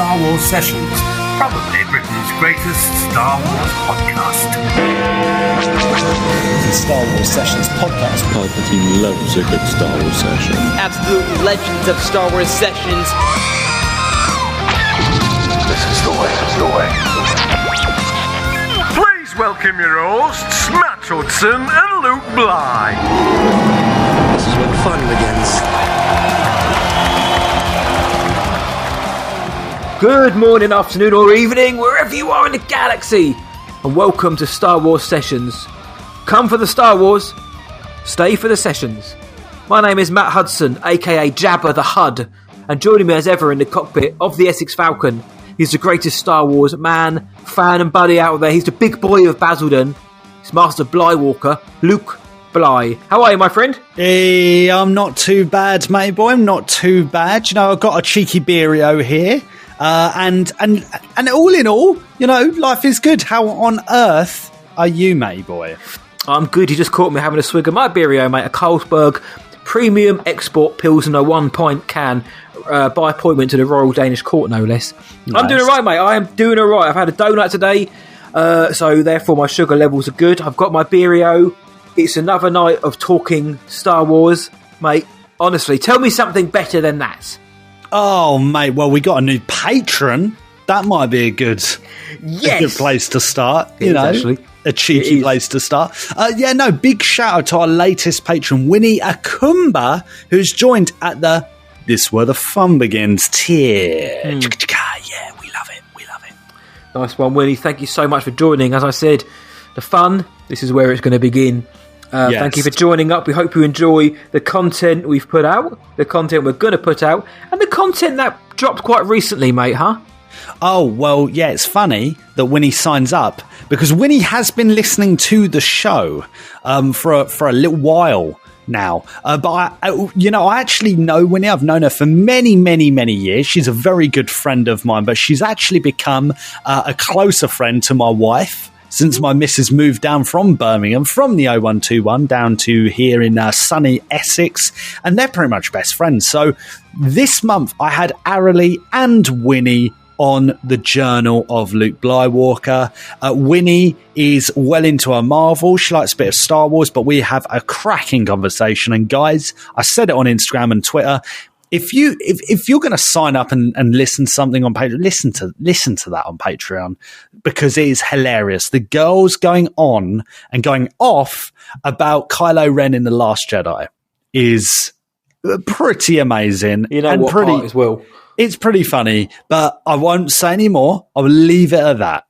Star Wars Sessions, probably Britain's greatest Star Wars podcast. The Star Wars Sessions podcast. Palpatine loves a good Star Wars session. Absolute legends of Star Wars Sessions. This is the way. Please welcome your hosts, Matt Hudson and Luke Bly. This is when fun begins. Good morning, afternoon or evening, wherever you are in the galaxy, and welcome to Star Wars Sessions. Come for the Star Wars, stay for the sessions. My name is Matt Hudson, aka Jabba the Hutt, and joining me as ever in the cockpit of the Essex Falcon, he's the greatest Star Wars man, fan and buddy out there. He's the big boy of Basildon. He's Master Blywalker, Luke Bly. How are you, my friend? Hey, I'm not too bad, mate boy. I'm not too bad. You know, I've got a cheeky beerio here. And all in all, you know, life is good. How on earth are you, mate boy? I'm good. You just caught me having a swig of my beerio, mate. A Carlsberg Premium Export Pilsner 1 pint can by appointment to the Royal Danish Court, no less. Nice. I'm doing all right, mate. I am doing all right. I've had a donut today, so therefore my sugar levels are good. I've got my beerio. It's another night of talking Star Wars, mate. Honestly, tell me something better than that. Oh, mate, well, we got a new patron. That might be a good place to start. You know, actually. A cheeky place to start. Big shout out to our latest patron, Winnie Akumba, who's joined at the This Where the Fun Begins tier. Yeah, we love it. Nice one, Winnie. Thank you so much for joining. As I said, the fun, this is where it's going to begin. Yes. Thank you for joining up. We hope you enjoy the content we've put out, the content we're going to put out, and the content that dropped quite recently, mate, huh? Oh, well, yeah, it's funny that Winnie signs up because Winnie has been listening to the show for a little while now. But I actually know Winnie. I've known her for many, many, many years. She's a very good friend of mine, but she's actually become a closer friend to my wife since my missus moved down from Birmingham, from the 0121 down to here in sunny Essex, and they're pretty much best friends. So this month I had Aralee and Winnie on the Journal of Luke Blywalker. Winnie is well into her Marvel. She likes a bit of Star Wars, but we have a cracking conversation. And guys, I said it on Instagram and Twitter, if you're going to sign up and listen to something on Patreon, listen to that on Patreon because it is hilarious. The girls going on and going off about Kylo Ren in The Last Jedi is pretty amazing. You know, and what part as well. It's pretty funny, but I won't say any more. I'll leave it at that.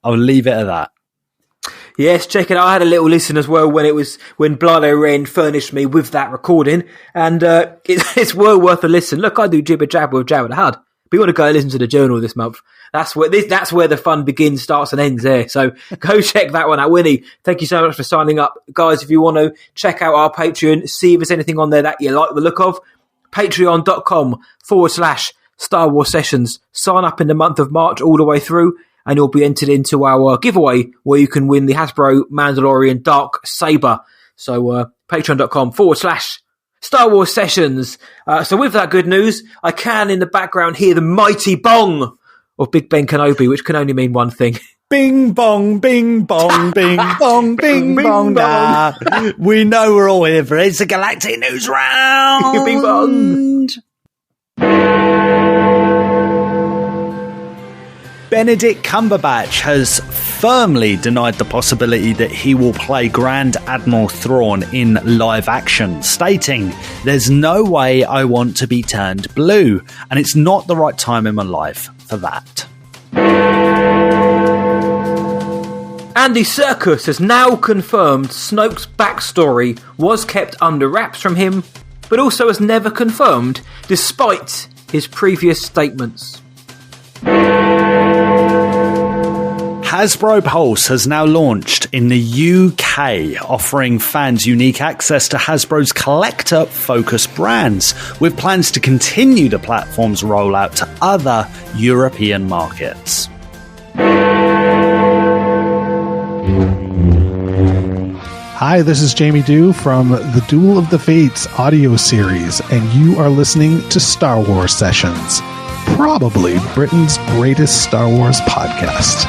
Yes, check it out. I had a little listen as well when Kylo Ren furnished me with that recording, and it's well worth a listen. Look, I do jibber jabber with Jabba the Hutt. But you want to go listen to the Journal this month. That's where the fun begins, starts, and ends there. So go check that one out. Winnie, thank you so much for signing up. Guys, if you want to check out our Patreon, see if there's anything on there that you like the look of, patreon.com/Star Wars Sessions. Sign up in the month of March all the way through, and you'll be entered into our giveaway where you can win the Hasbro Mandalorian Dark Saber. So patreon.com/Star Wars Sessions. So with that good news, I can in the background hear the mighty bong of Big Ben Kenobi, which can only mean one thing. Bing bong, bing bong, bing bong, bing bong. Nah, we know we're all here for it. It's a Galactic News Round. Bing bong. Benedict Cumberbatch has firmly denied the possibility that he will play Grand Admiral Thrawn in live action, stating, "There's no way I want to be turned blue, and it's not the right time in my life for that." Andy Serkis has now confirmed Snoke's backstory was kept under wraps from him, but also has never confirmed, despite his previous statements. Hasbro Pulse has now launched in the UK, offering fans unique access to Hasbro's collector-focused brands, with plans to continue the platform's rollout to other European markets. Hi, this is Jamie Dew from the Duel of the Fates audio series, and you are listening to Star Wars Sessions. probably Britain's greatest Star Wars podcast.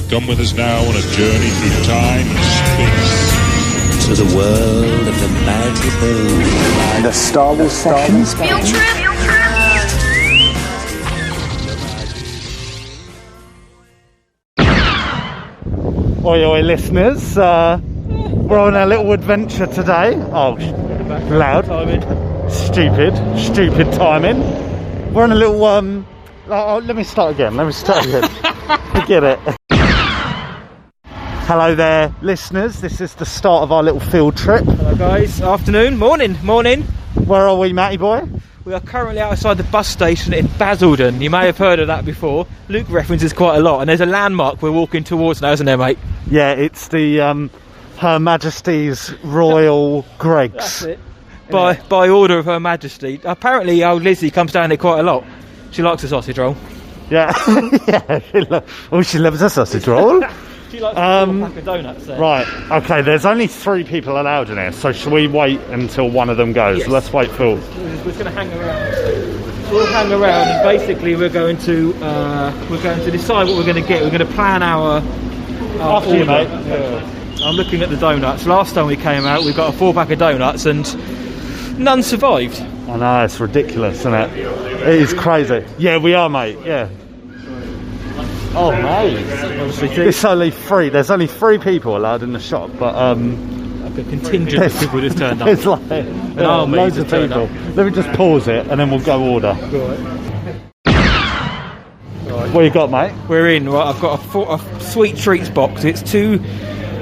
Come with us now on a journey through time and space. To the world of the magical. The Star Wars Sessions. Field trip. Oi, listeners. We're on a little adventure today. Oh, loud. Stupid timing. We're on a little, let me start again. Forget it. Hello there, listeners. This is the start of our little field trip. Hello guys, afternoon, morning. Where are we, Matty boy? We are currently outside the bus station in Basildon. You may have heard of that before. Luke references quite a lot, and there's a landmark we're walking towards now, isn't there, mate? Yeah, it's the Her Majesty's Royal Greggs. That's it. By order of Her Majesty. Apparently old Lizzie comes down here quite a lot. She likes a sausage roll. Yeah, she loves a sausage roll. She likes a pack of donuts there. Right, okay, there's only 3 people allowed in here, so shall we wait until one of them goes? Yes. Let's wait for... We're just going to hang around. We'll hang around, and basically we're going to decide what we're going to get. We're going to plan our After you, order. mate. Yeah. I'm looking at the donuts. Last time we came out, we got a 4-pack of donuts, and none survived. I know, it's ridiculous, isn't it? It is crazy. Yeah, we are, mate, yeah. Oh, mate. Obviously, It's only 3. There's only 3 people allowed in the shop, but like a contingent of people just turned up. It's like army loads just of turned people. up. Let me just pause it and then we'll go order. What you got, mate? We're in. Right, I've got a sweet treats box. It's 2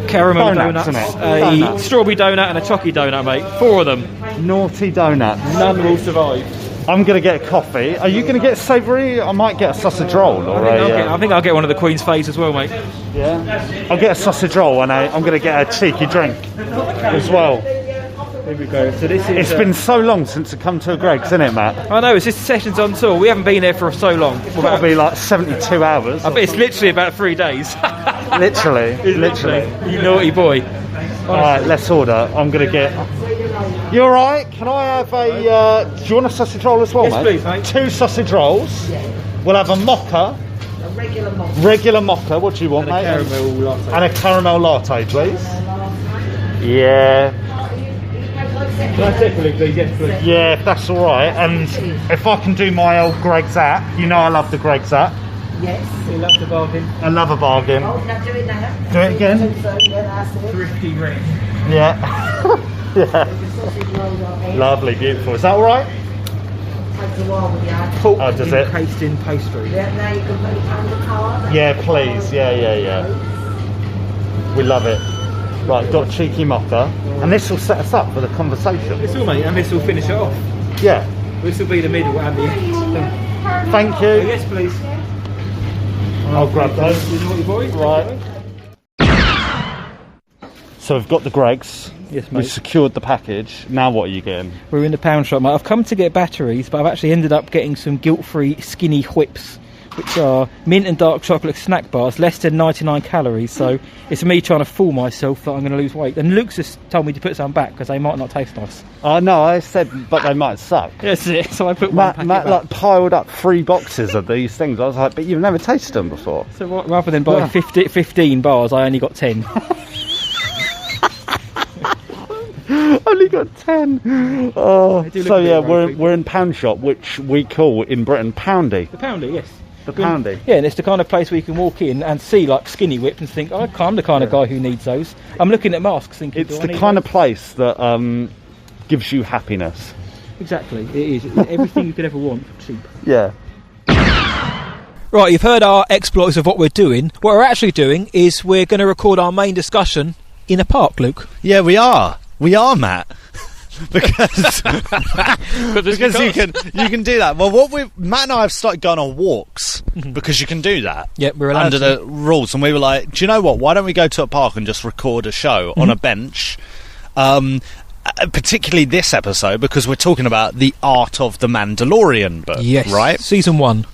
caramel Donuts, donuts, isn't it? a Donuts. strawberry donut, and a chocky donut, mate. 4 of them. Naughty donuts. None will survive. I'm going to get a coffee. Are you going to get savoury? I might get a sausage roll. Or I think I'll get one of the Queen's Face as well, mate. Yeah. I'll get a sausage roll and I'm going to get a cheeky drink as well. Here we go. So this is. It's been so long since I come to a Greggs, isn't it, Matt? I know, it's just Sessions on tour. We haven't been there for so long. It's got to be like 72 hours. I bet it's literally about 3 days. Literally. You naughty boy. Alright, let's order. I'm going to get... You alright? Can I have a... do you want a sausage roll as well, Yes, mate? please, mate. 2 sausage rolls. We'll have a mocha. A regular mocha. Regular mocha. What do you want, mate? Caramel latte. And a caramel latte, please. Yeah. Can I take a look, please? Yes, please. Yeah, if that's alright. And if I can do my old Greggs app. You know I love the Greggs app. Yes. We love the bargain. I love a bargain. Oh, now do it now. Do it again? Thrifty ring. Yeah. Yeah. Lovely, beautiful. Is that alright? Takes a while with the Pork Oh, does it? encased in pastry. Yeah, now you can put it on the card. Yeah, please. Yeah. We love it. Right, got cheeky mocha. And this will set us up for the conversation. This will, mate, and this will finish it off. Yeah. This will be the middle and the end. Thank you. Yes, please. I'll grab those. You naughty boy. Right. So we've got the Greggs. Yes, We've mate. secured the package. Now what are you getting? We're in the pound shop, mate. I've come to get batteries, but I've actually ended up getting some guilt-free skinny whips, which are mint and dark chocolate snack bars, less than 99 calories. So it's me trying to fool myself that I'm going to lose weight. And Luke's just told me to put some back because they might not taste nice. No, I said, but they might suck. That's it. So I put one Matt packet back. like piled up 3 boxes of these things. I was like, but you've never tasted them before. So rather than buying 15 bars, I only got 10. Only got 10. Oh, do look so a bit yeah, ropey. we're in Pound Shop, which we call in Britain Poundy. The Poundy, yes. The Poundy. Yeah, and it's the kind of place where you can walk in and see like skinny whips and think, oh, I'm the kind of guy who needs those. I'm looking at masks thinking, It's do I the need kind those? of place that gives you happiness. Exactly, it is. It's everything you could ever want, cheap. Yeah. Right, you've heard our exploits of what we're doing. What we're actually doing is we're going to record our main discussion in a park, Luke. Yeah, we are. We are, Matt. because you can do that. Well, Matt and I have started going on walks because you can do that. Yep, we're allowed under to. the rules, and we were like, do you know what? Why don't we go to a park and just record a show on a bench? Particularly this episode because we're talking about the Art of the Mandalorian book. Yes, right. Season 1.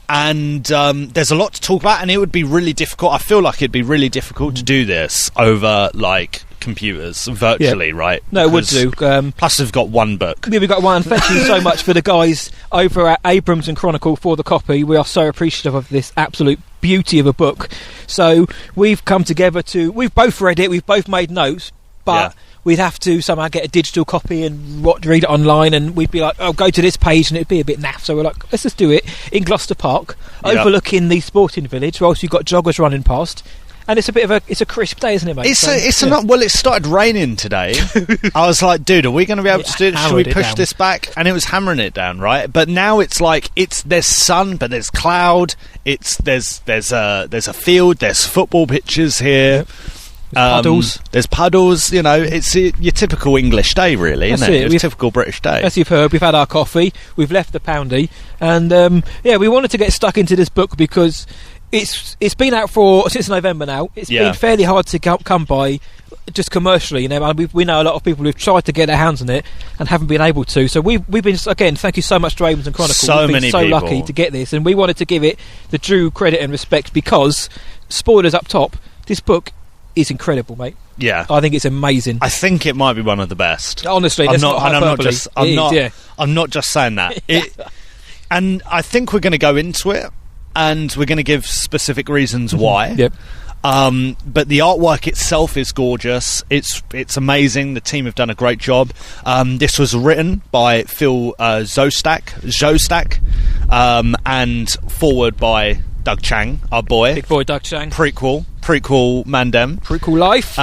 And there's a lot to talk about, and it would be really difficult. I feel like it'd be really difficult to do this over like computers virtually, right? No, it would Because do. Plus, they've got one book. Yeah, we've got one. Thank you so much for the guys over at Abrams and Chronicle for the copy. We are so appreciative of this absolute beauty of a book. So we've come together we've both read it, we've both made notes, but we'd have to somehow get a digital copy and read it online, and we'd be like, oh, go to this page, and it'd be a bit naff. So we're like, let's just do it in Gloucester Park, overlooking the sporting village, whilst you've got joggers running past. And it's a crisp day, isn't it, mate? It started raining today. I was like, dude, are we going to be able to do it? Should we push this back? And it was hammering it down, right? But now it's like there's sun, but there's cloud. There's a field. There's football pitches here. Puddles. There's puddles. You know, it's your typical English day, really, isn't it? It's a typical British day. As you've heard, we've had our coffee. We've left the poundy, and we wanted to get stuck into this book because it's been out since November now. It's been fairly hard to come by just commercially. You know, we know a lot of people who've tried to get their hands on it and haven't been able to. So we've been, again, thank you so much to Abrams and Chronicle. We've been so lucky to get this, and we wanted to give it the due credit and respect because, spoilers up top, this book is incredible, mate. Yeah, I think it's amazing. I think it might be one of the best. Honestly, I'm not just saying that. And I think we're going to go into it, and we're going to give specific reasons why. Yep. But the artwork itself is gorgeous. It's amazing. The team have done a great job. This was written by Phil Zostak, and forward by Doug Chang, our boy. Big boy Doug Chang. Prequel Mandem. Prequel life.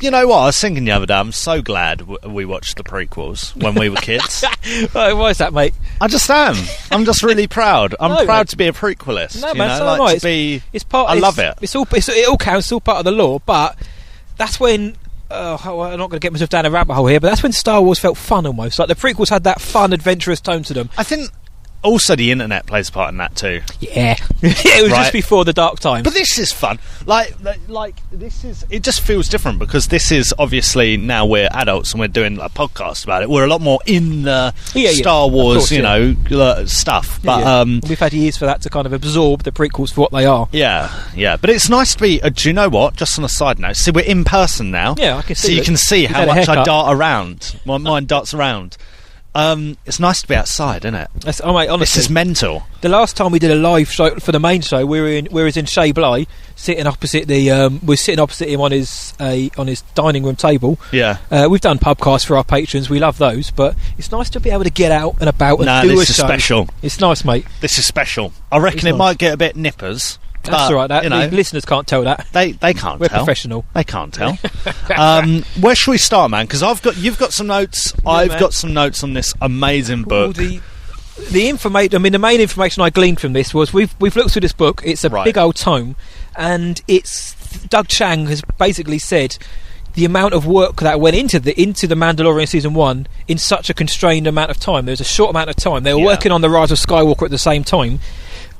You know what? I was thinking the other day, I'm so glad we watched the prequels when we were kids. Why is that, mate? I just am. I'm just really proud. I'm proud to be a prequelist. No, man, so am I. I love it. It all counts. It's all part of the lore. But that's when. I'm not going to get myself down a rabbit hole here, but that's when Star Wars felt fun almost. Like the prequels had that fun, adventurous tone to them. I think. Also, the internet plays a part in that too. Yeah, it was just before the dark times. But this is fun. Like this is. It just feels different because this is obviously now we're adults and we're doing a podcast about it. We're a lot more in the Star Wars, course, stuff. But we've had years for that to kind of absorb the prequels for what they are. Yeah. But it's nice to be. Do you know what? Just on a side note, see, we're in person now. Yeah, I can see. So you can see how much I dart around. My mind darts around. It's nice to be outside, isn't it? Mate, honestly, this is mental. The last time we did a live show for the main show, we was in Shea Bly, sitting opposite we're sitting opposite him on his dining room table. Yeah, we've done pubcasts for our patrons. We love those, but it's nice to be able to get out and about and do a show. This is special. It's nice, mate. This is special. I reckon it might get a bit nippers. That's all right. The listeners can't tell that. They can't. We're tell. Professional. They can't tell. Where should we start, man? Because you've got some notes. I've got some notes on this amazing book. The information. I mean, the main information I gleaned from this was we've looked through this book. It's a big old tome, and Doug Chang has basically said the amount of work that went into the Mandalorian season 1 in such a constrained amount of time. There was a short amount of time. They were working on the Rise of Skywalker at the same time.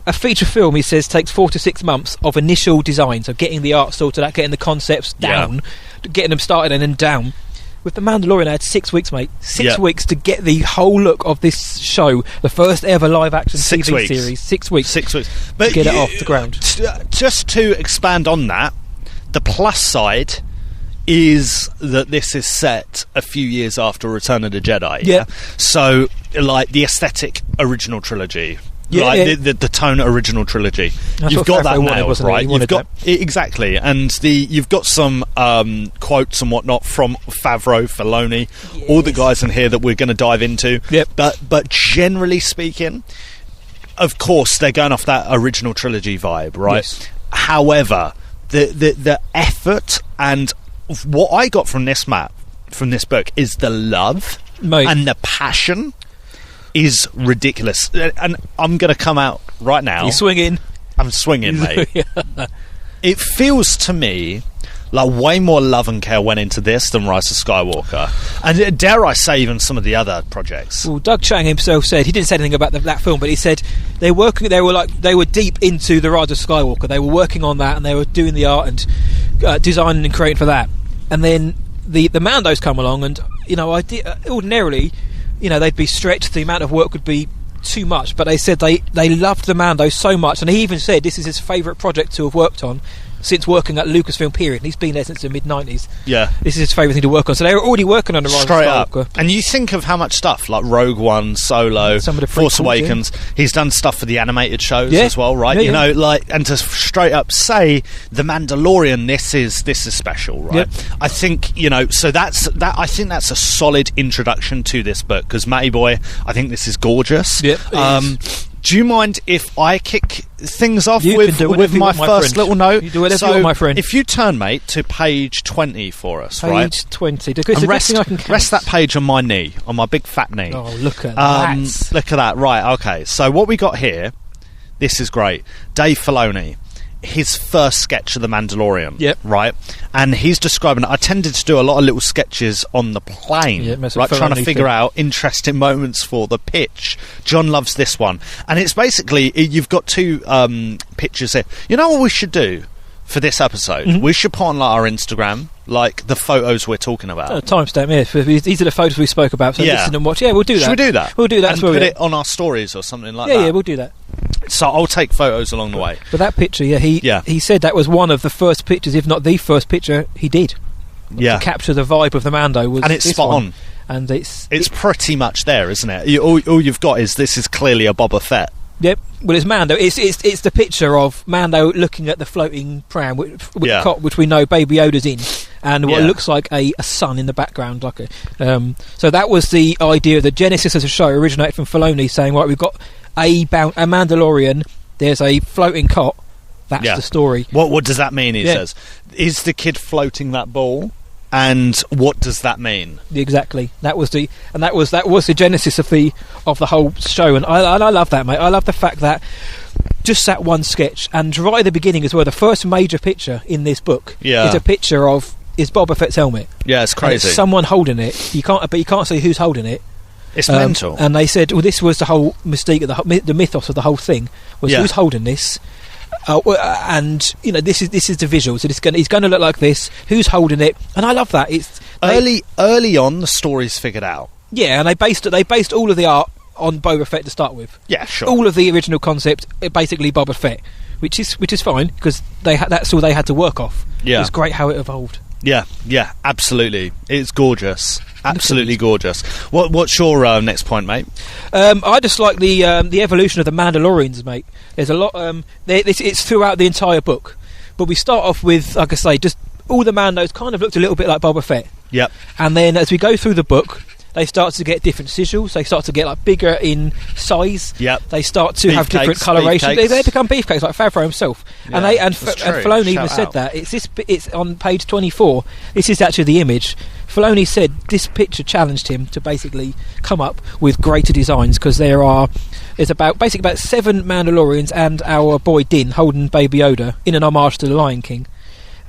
A feature film, he says, takes 4 to 6 months of initial design, so getting the art sorted out, getting the concepts down, getting them started and then down. With The Mandalorian, I had 6 weeks, mate. 6 weeks to get the whole look of this show, the first ever live-action TV series. 6 weeks. 6 weeks. But to get it off the ground. Just to expand on that, the plus side is that this is set a few years after Return of the Jedi. Yeah. So, like, the aesthetic original trilogy... the tone original trilogy. You've got that nailed, right? You've got exactly, and you've got some quotes and whatnot from Favreau, Filoni, all the guys in here that we're going to dive into. Yep. But generally speaking, of course, they're going off that original trilogy vibe, right? Yes. However, the effort and what I got from this book is the love and the passion. Is ridiculous, and I'm going to come out right now. You're swinging. I'm swinging, mate. It feels to me like way more love and care went into this than Rise of Skywalker, and dare I say, even some of the other projects. Well, Doug Chang himself said he didn't say anything about that film, but he said they were deep into the Rise of Skywalker. They were working on that, and they were doing the art and designing and creating for that. And then the Mandos come along, and ordinarily. They'd be stretched. The amount of work would be too much. But they said they loved the Mando so much, and he even said this is his favourite project to have worked on. since working at Lucasfilm period. And he's been there since the mid-90s. Yeah. This is his favourite thing to work on. So they were already working on the Rise of Straight up. Skywalker. And you think of how much stuff, like Rogue One, Solo, Some of the Force prequels, Awakens. He's done stuff for the animated shows Yeah. as well, right? Yeah, you yeah. know, like, and to straight up say The Mandalorian, this is special, right? Yep. I think, you know, so that's that. I think that's a solid introduction to this book, because Matty Boy, I think this is gorgeous. Yep, it is. Do you mind if I kick things off You with can do whatever you my want, my first friend. little note? You do whatever so you want, my friend. If you turn, mate, to page 20 for us, right? Page 20. It's And the best rest, thing I can count. rest that page on my knee, on my big fat knee. Oh, look at that. Look at that. Right, okay. So what we got here, this is great. Dave Filoni, his first sketch of The Mandalorian. Yep. Right? And he's describing it. I tended to do a lot of little sketches on the plane, Yeah, that's right? a Trying to Filoni figure thing. out interesting moments for the pitch. John loves this one. And it's basically, you've got two pictures here. You know what we should do for this episode? Mm-hmm. We should put on like our Instagram, like the photos we're talking about. Timestamp, yeah. These are the photos we spoke about. So Yeah. listen and watch. Yeah, we'll do that. Should we do that? We'll do that. And That's where put we it on our stories or something like that. Yeah, we'll do that. So I'll take photos along the way. But that picture, he said that was one of the first pictures, if not the first picture he did. Yeah. To capture the vibe of the Mando was And it's this spot one. on. And it's Pretty much there, isn't it? All you've got is this is clearly a Boba Fett. Yep. Well, it's Mando. It's the picture of Mando looking at the floating pram with Yeah. the cot, which we know Baby Yoda's in, and what Yeah. looks like a sun in the background. Like so that was the idea. The genesis of the show originated from Filoni saying, right, we've got a Mandalorian. There's a floating cot. That's Yeah. the story. What does that mean? He Yeah. says, is the kid floating that ball? And what does that mean? Exactly. That was the genesis of the whole show, and I love that, mate. I love the fact that just that one sketch, and right at the beginning as well, the first major picture in this book Yeah. is a picture of Boba Fett's helmet. Yeah, it's And crazy. it's someone holding it. You can't see who's holding it. It's mental. And they said, well, this was the whole mystique, the mythos of the whole thing was Yeah. who's holding this. And you know, this is the visuals. So he's going to look like this. Who's holding it? And I love that. It's Early on, the story's figured out. yeah, and they based all of the art on Boba Fett to start with. Yeah, sure. All of the original concept, basically Boba Fett, which is fine because that's all they had to work off. Yeah. It's great how it evolved. Yeah, absolutely. It's gorgeous. Absolutely gorgeous. What's your next point, mate? I just like the evolution of the Mandalorians, mate. There's a lot. It's throughout the entire book, but we start off with, like I say, just all the Mandos kind of looked a little bit like Boba Fett. Yep. And then as we go through the book, they start to get different sigils. They start to get like bigger in size. Yep. They start to have different Beefcakes, coloration. beefcakes. They become beefcakes like Favreau himself. Yeah, and that's true. Filoni even Shout said out. that it's on page 24. This is actually the image. Filoni said this picture challenged him to basically come up with greater designs because there's about 7 Mandalorians and our boy Din holding Baby Yoda in an homage to the Lion King.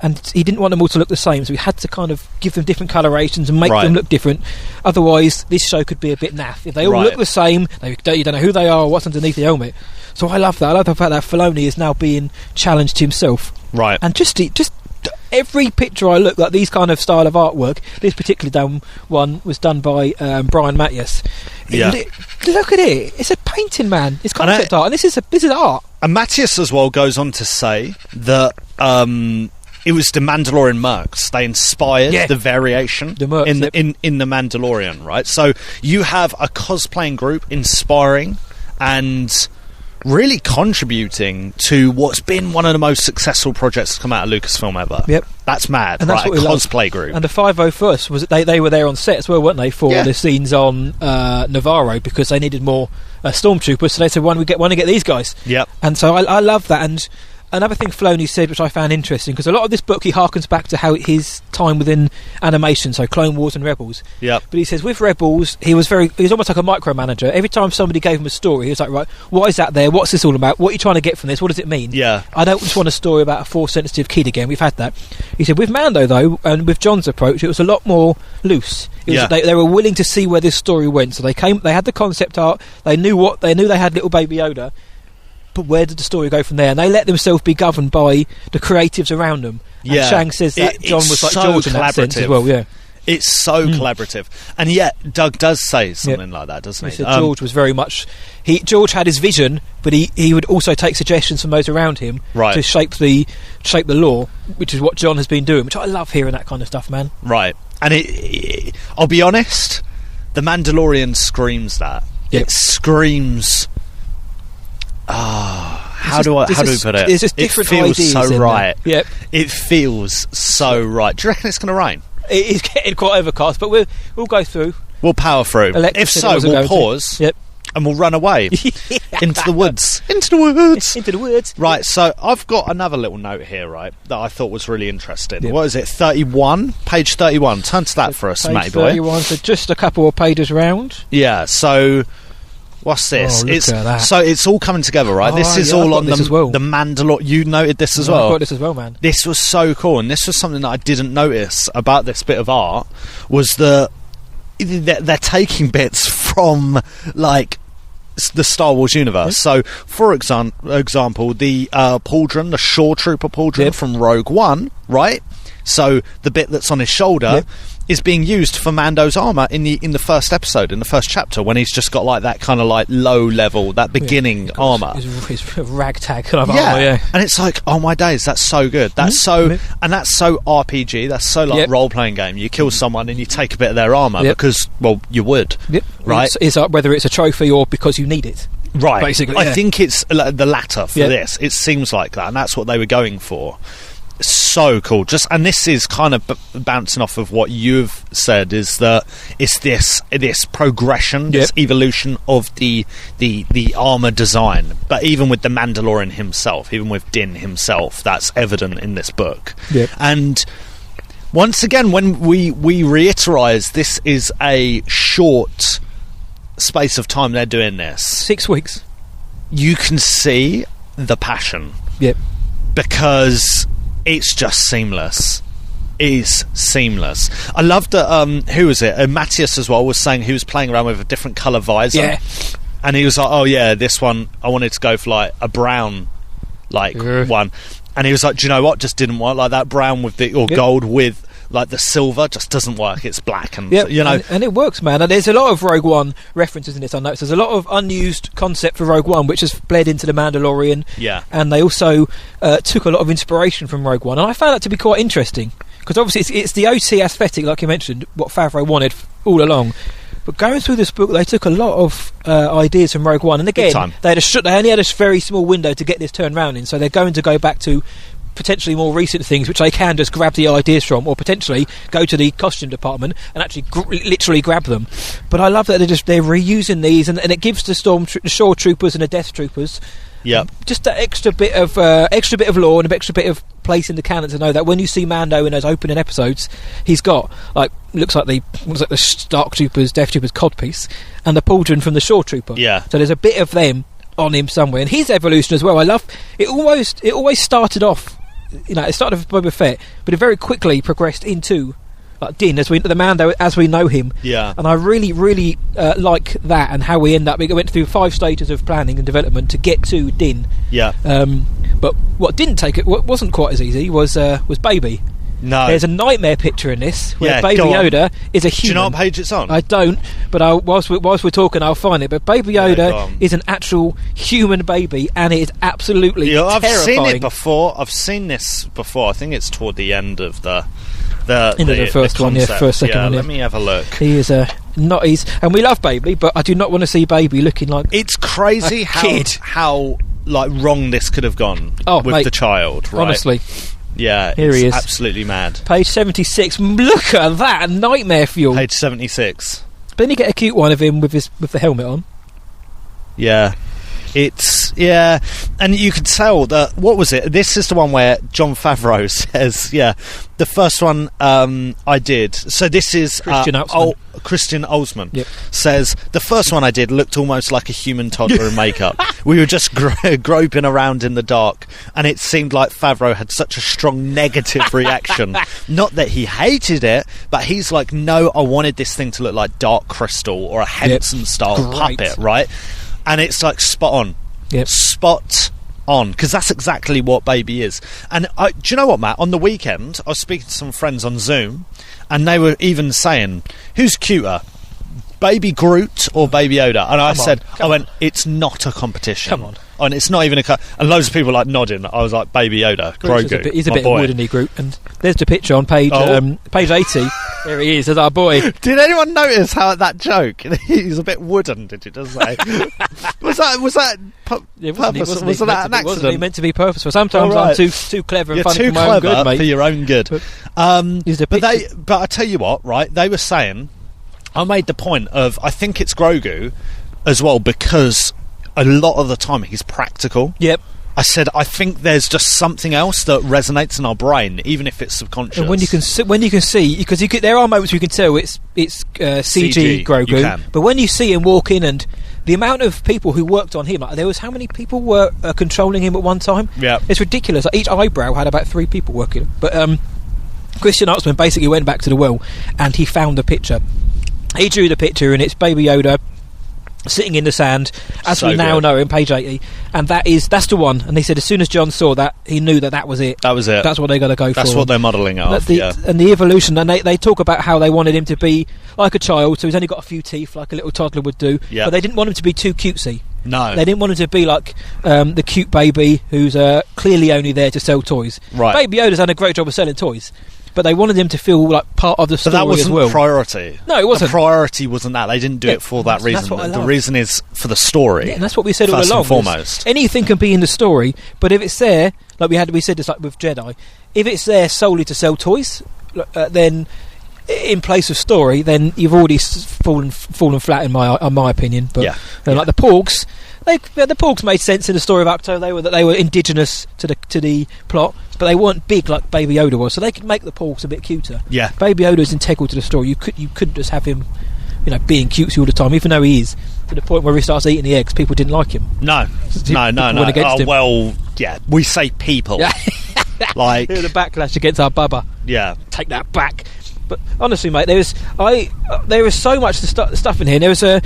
And he didn't want them all to look the same, so we had to kind of give them different colorations and make Right. them look different. Otherwise, this show could be a bit naff. If they all Right. look the same, you don't know who they are or what's underneath the helmet. So I love that. I love the fact that Filoni is now being challenged himself. Right. And just every picture I look, like these kind of style of artwork, this particularly one was done by Brian Mathias. Yeah. Look at it. It's a painting, man. It's concept art, and this is art. And Matthias as well goes on to say that it was the Mandalorian mercs. They inspired Yeah. the variation The mercs, yep. in the Mandalorian, right? So you have a cosplaying group inspiring and really contributing to what's been one of the most successful projects to come out of Lucasfilm ever. Yep. That's mad, And that's right? what we A love. cosplay group. And the 501st was they were there on set as well, weren't they, for Yeah. the scenes on Navarro because they needed more stormtroopers. So they said, "Why don't we get these guys?" Yep. And so I love that. And another thing Filoni said, which I found interesting, because a lot of this book he harkens back to how his time within animation, so Clone Wars and Rebels. Yep. But he says with Rebels, he was almost like a micromanager. Every time somebody gave him a story, he was like, right, why is that there? What's this all about? What are you trying to get from this? What does it mean? Yeah. I don't just want a story about a Force-sensitive kid again. We've had that. He said with Mando, though, and with John's approach, it was a lot more loose. Yeah. They were willing to see where this story went. So they had the concept art. They knew they had little Baby Yoda. But where did the story go from there? And they let themselves be governed by the creatives around them. And Yeah. Shang says that John It's was like so George in that sense as collaborative. well. Yeah. It's so collaborative, and yet Doug does say something like that, doesn't he? So George was very much. George had his vision, but he would also take suggestions from those around him to shape the lore, which is what John has been doing. Which I love hearing that kind of stuff, man. Right, and I'll be honest, The Mandalorian screams that. It screams. How do we put it? There's just different ideas. It feels so right. Yep. It feels so right. Do you reckon it's going to rain? It is getting quite overcast, but we'll go through. We'll power through. If so, we'll pause. Yep. And we'll run away into the woods. Into the woods. Right, so I've got another little note here, right, that I thought was really interesting. Yep. What is it? 31? Page 31. Turn to that for us, matey boy. Page 31, so just a couple of pages round. Yeah, so what's this? So it's all coming together, right? This is all on the Mandalorian. You noted this as well? I got this as well, man. This was so cool, and this was something that I didn't notice about this bit of art, was that they're taking bits from, like, the Star Wars universe. So, for example, the pauldron, the Shore Trooper pauldron from Rogue One, right? So the bit that's on his shoulder is being used for Mando's armor in the first episode, in the first chapter, when he's just got like that kind of like low level, that beginning armor, his ragtag kind of armor. And it's like, oh my days, that's so good. That's so RPG. That's so like role playing game. You kill someone and you take a bit of their armor because, well, you would, right? It's whether it's a trophy or because you need it. Right. Basically, I think it's the latter for this. It seems like that, and that's what they were going for. So cool. And this is kind of bouncing off of what you've said, is that it's this progression, this evolution of the armor design. But even with the Mandalorian himself, even with Din himself, that's evident in this book. And once again, when we reiterate, this is a short space of time they're doing this. 6 weeks. You can see the passion. Because it's just seamless. It is seamless. I love that. Who was it? Matthias as well was saying he was playing around with a different colour visor, and he was like, "Oh yeah, this one I wanted to go for like a brown, like one," and he was like, "Do you know what? Just didn't work like that. Brown with the gold with." Like the silver just doesn't work. It's black, and you know, and it works, man. And there's a lot of Rogue One references in this. I noticed there's a lot of unused concept for Rogue One, which has bled into the Mandalorian. And they also took a lot of inspiration from Rogue One, and I found that to be quite interesting because obviously it's the OT aesthetic, like you mentioned, what Favreau wanted all along. But going through this book, they took a lot of ideas from Rogue One, and again, they only had a very small window to get this turned around in, so they're going to go back to potentially more recent things which they can just grab the ideas from, or potentially go to the costume department and actually literally grab them. But I love that they're reusing these, and it gives the Shore Troopers and the Death Troopers just that extra bit of lore and an extra bit of place in the canon to know that when you see Mando in those opening episodes, he's got looks like the Stark Troopers, Death Troopers codpiece, and the pauldron from the Shore Trooper. So there's a bit of them on him somewhere, and his evolution as well. I love it. It always started off. It started with Boba Fett, but it very quickly progressed into Din, the Mando as we know him. And I really, really like that, and how we end up. We went through 5 stages of planning and development to get to Din. But what wasn't quite as easy was Baby. No. There's a nightmare picture in this where Baby Yoda is a human. Do you know what page it's on? I don't, but whilst we're talking, I'll find it. But Baby Yoda is an actual human baby, and it is absolutely terrifying. I've seen it before. I've seen this before. I think it's toward the end of the first one, second one. Let me have a look. He is and we love Baby, but I do not want to see Baby looking like it's crazy how like wrong this could have gone with the child. Right? Honestly. Yeah, here he is. Absolutely mad. Page 76. Look at that nightmare fuel. Page 76. But then you get a cute one of him with the helmet on. Yeah. And you could tell that. What was it? This is the one where Jon Favreau says, the first one I did. So this is Christian Olsman says the first one I did looked almost like a human toddler in makeup. We were just groping around in the dark, and it seemed like Favreau had such a strong negative reaction. Not that he hated it, but he's like, no, I wanted this thing to look like Dark Crystal or a Henson style puppet, right? And it's like spot on. Spot on, because that's exactly what Baby is. And do you know what, Matt? On the weekend, I was speaking to some friends on Zoom, and they were even saying, who's cuter, Baby Groot or Baby Yoda? And I went, it's not a competition. Come on. And it's not even and loads of people like nodding. I was like, Baby Yoda, Grogu. He's a bit boy. woodeny Groot, and there's the picture on page 80. There he is, there's our boy. Did anyone notice how that joke? He's a bit wooden. Did you just say? was that purpose? Was that an accident? It wasn't meant to be purposeful. Sometimes I'm too clever and You're funny too for my own good, mate. for your own good. But I tell you what, right? They were saying, I made the point of, I think it's Grogu as well, because a lot of the time he's practical. Yep. I said, I think there's just something else that resonates in our brain, even if it's subconscious. And when you can see, because there are moments where you can tell it's CG Grogu, but when you see him walk in, and the amount of people who worked on him, like, there was how many people were controlling him at one time? Yeah, it's ridiculous. Like, each eyebrow had about 3 people working. But Christian Oxman basically went back to the well, and he found the picture. He drew the picture, and it's Baby Yoda sitting in the sand, as we now know, in page 80, and that's the one. And he said as soon as John saw that, he knew that was it. That was it. That's what they got to go for. That's what they're modelling it off. And the evolution, and they talk about how they wanted him to be like a child, so he's only got a few teeth, like a little toddler would do. But they didn't want him to be too cutesy. No, they didn't want him to be like the cute baby who's clearly only there to sell toys. Right. Baby Yoda's done a great job of selling toys, but they wanted him to feel like part of the story as well. But that wasn't priority. No, it wasn't. The priority wasn't that. They didn't do it for that reason. The reason is for the story. Yeah, and that's what we said all along. First and foremost. Anything can be in the story, but if it's there, like we said this like with Jedi, if it's there solely to sell toys, then in place of story, then you've already fallen flat in my opinion. But like the Porgs. The Porgs made sense in the story of Apto. They were indigenous to the plot, but they weren't big like Baby Yoda was. So they could make the Porgs a bit cuter. Yeah, Baby Yoda is integral to the story. You couldn't just have him, being cutesy all the time. Even though he is, to the point where he starts eating the eggs, people didn't like him. No. Well, yeah, we say people. Like the backlash against our Bubba. Yeah, take that back. But honestly, mate, there is so much stuff in here. There was a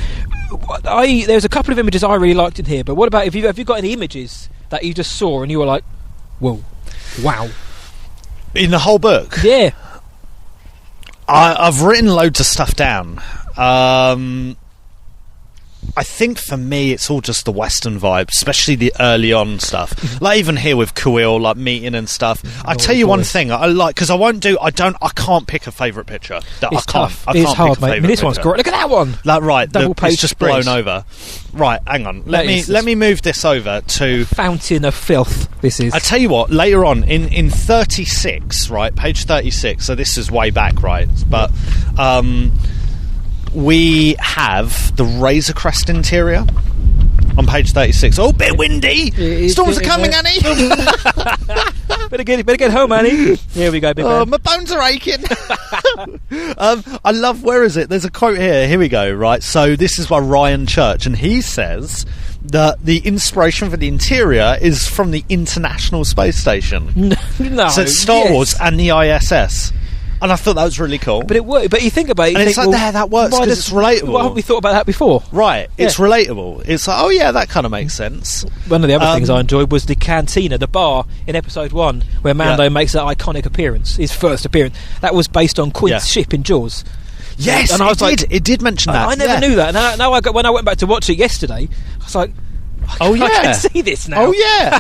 couple of images I really liked in here. But what about have you got any images that you just saw and you were like, whoa, wow, in the whole book? Yeah, I've written loads of stuff down. I think for me it's all just the Western vibe, especially the early on stuff. Like even here with Kuil, like meeting and stuff. I tell you one thing I like, because I can't pick a favourite picture. It's tough. It's hard, mate. This one's great. Look at that one. Double page. It's just blown over. Right, hang on. Let me move this over to Fountain of Filth. This is. I tell you what. Later on in 36, right, page 36. So this is way back, right? But we have the Razor Crest interior on page 36. Oh, bit windy. Storms are coming, Annie. better get home, Annie. Here we go, big man. My bones are aching. I love, where is it? There's a quote here. Here we go, right? So this is by Ryan Church, and he says that the inspiration for the interior is from the International Space Station. No. So it's Star Wars and the ISS. And I thought that was really cool. But it worked. But you think about it, and it's like, that works because it's relatable. Why haven't we thought about that before? Right, it's relatable. It's like, oh yeah, that kind of makes sense. One of the other things I enjoyed was the cantina, the bar in episode 1, where Mando makes that iconic appearance, his first appearance. That was based on Quint's ship in Jaws. Yes, and it did mention that. I never knew that. Now when I went back to watch it yesterday, I was like, I can see this now. Oh yeah.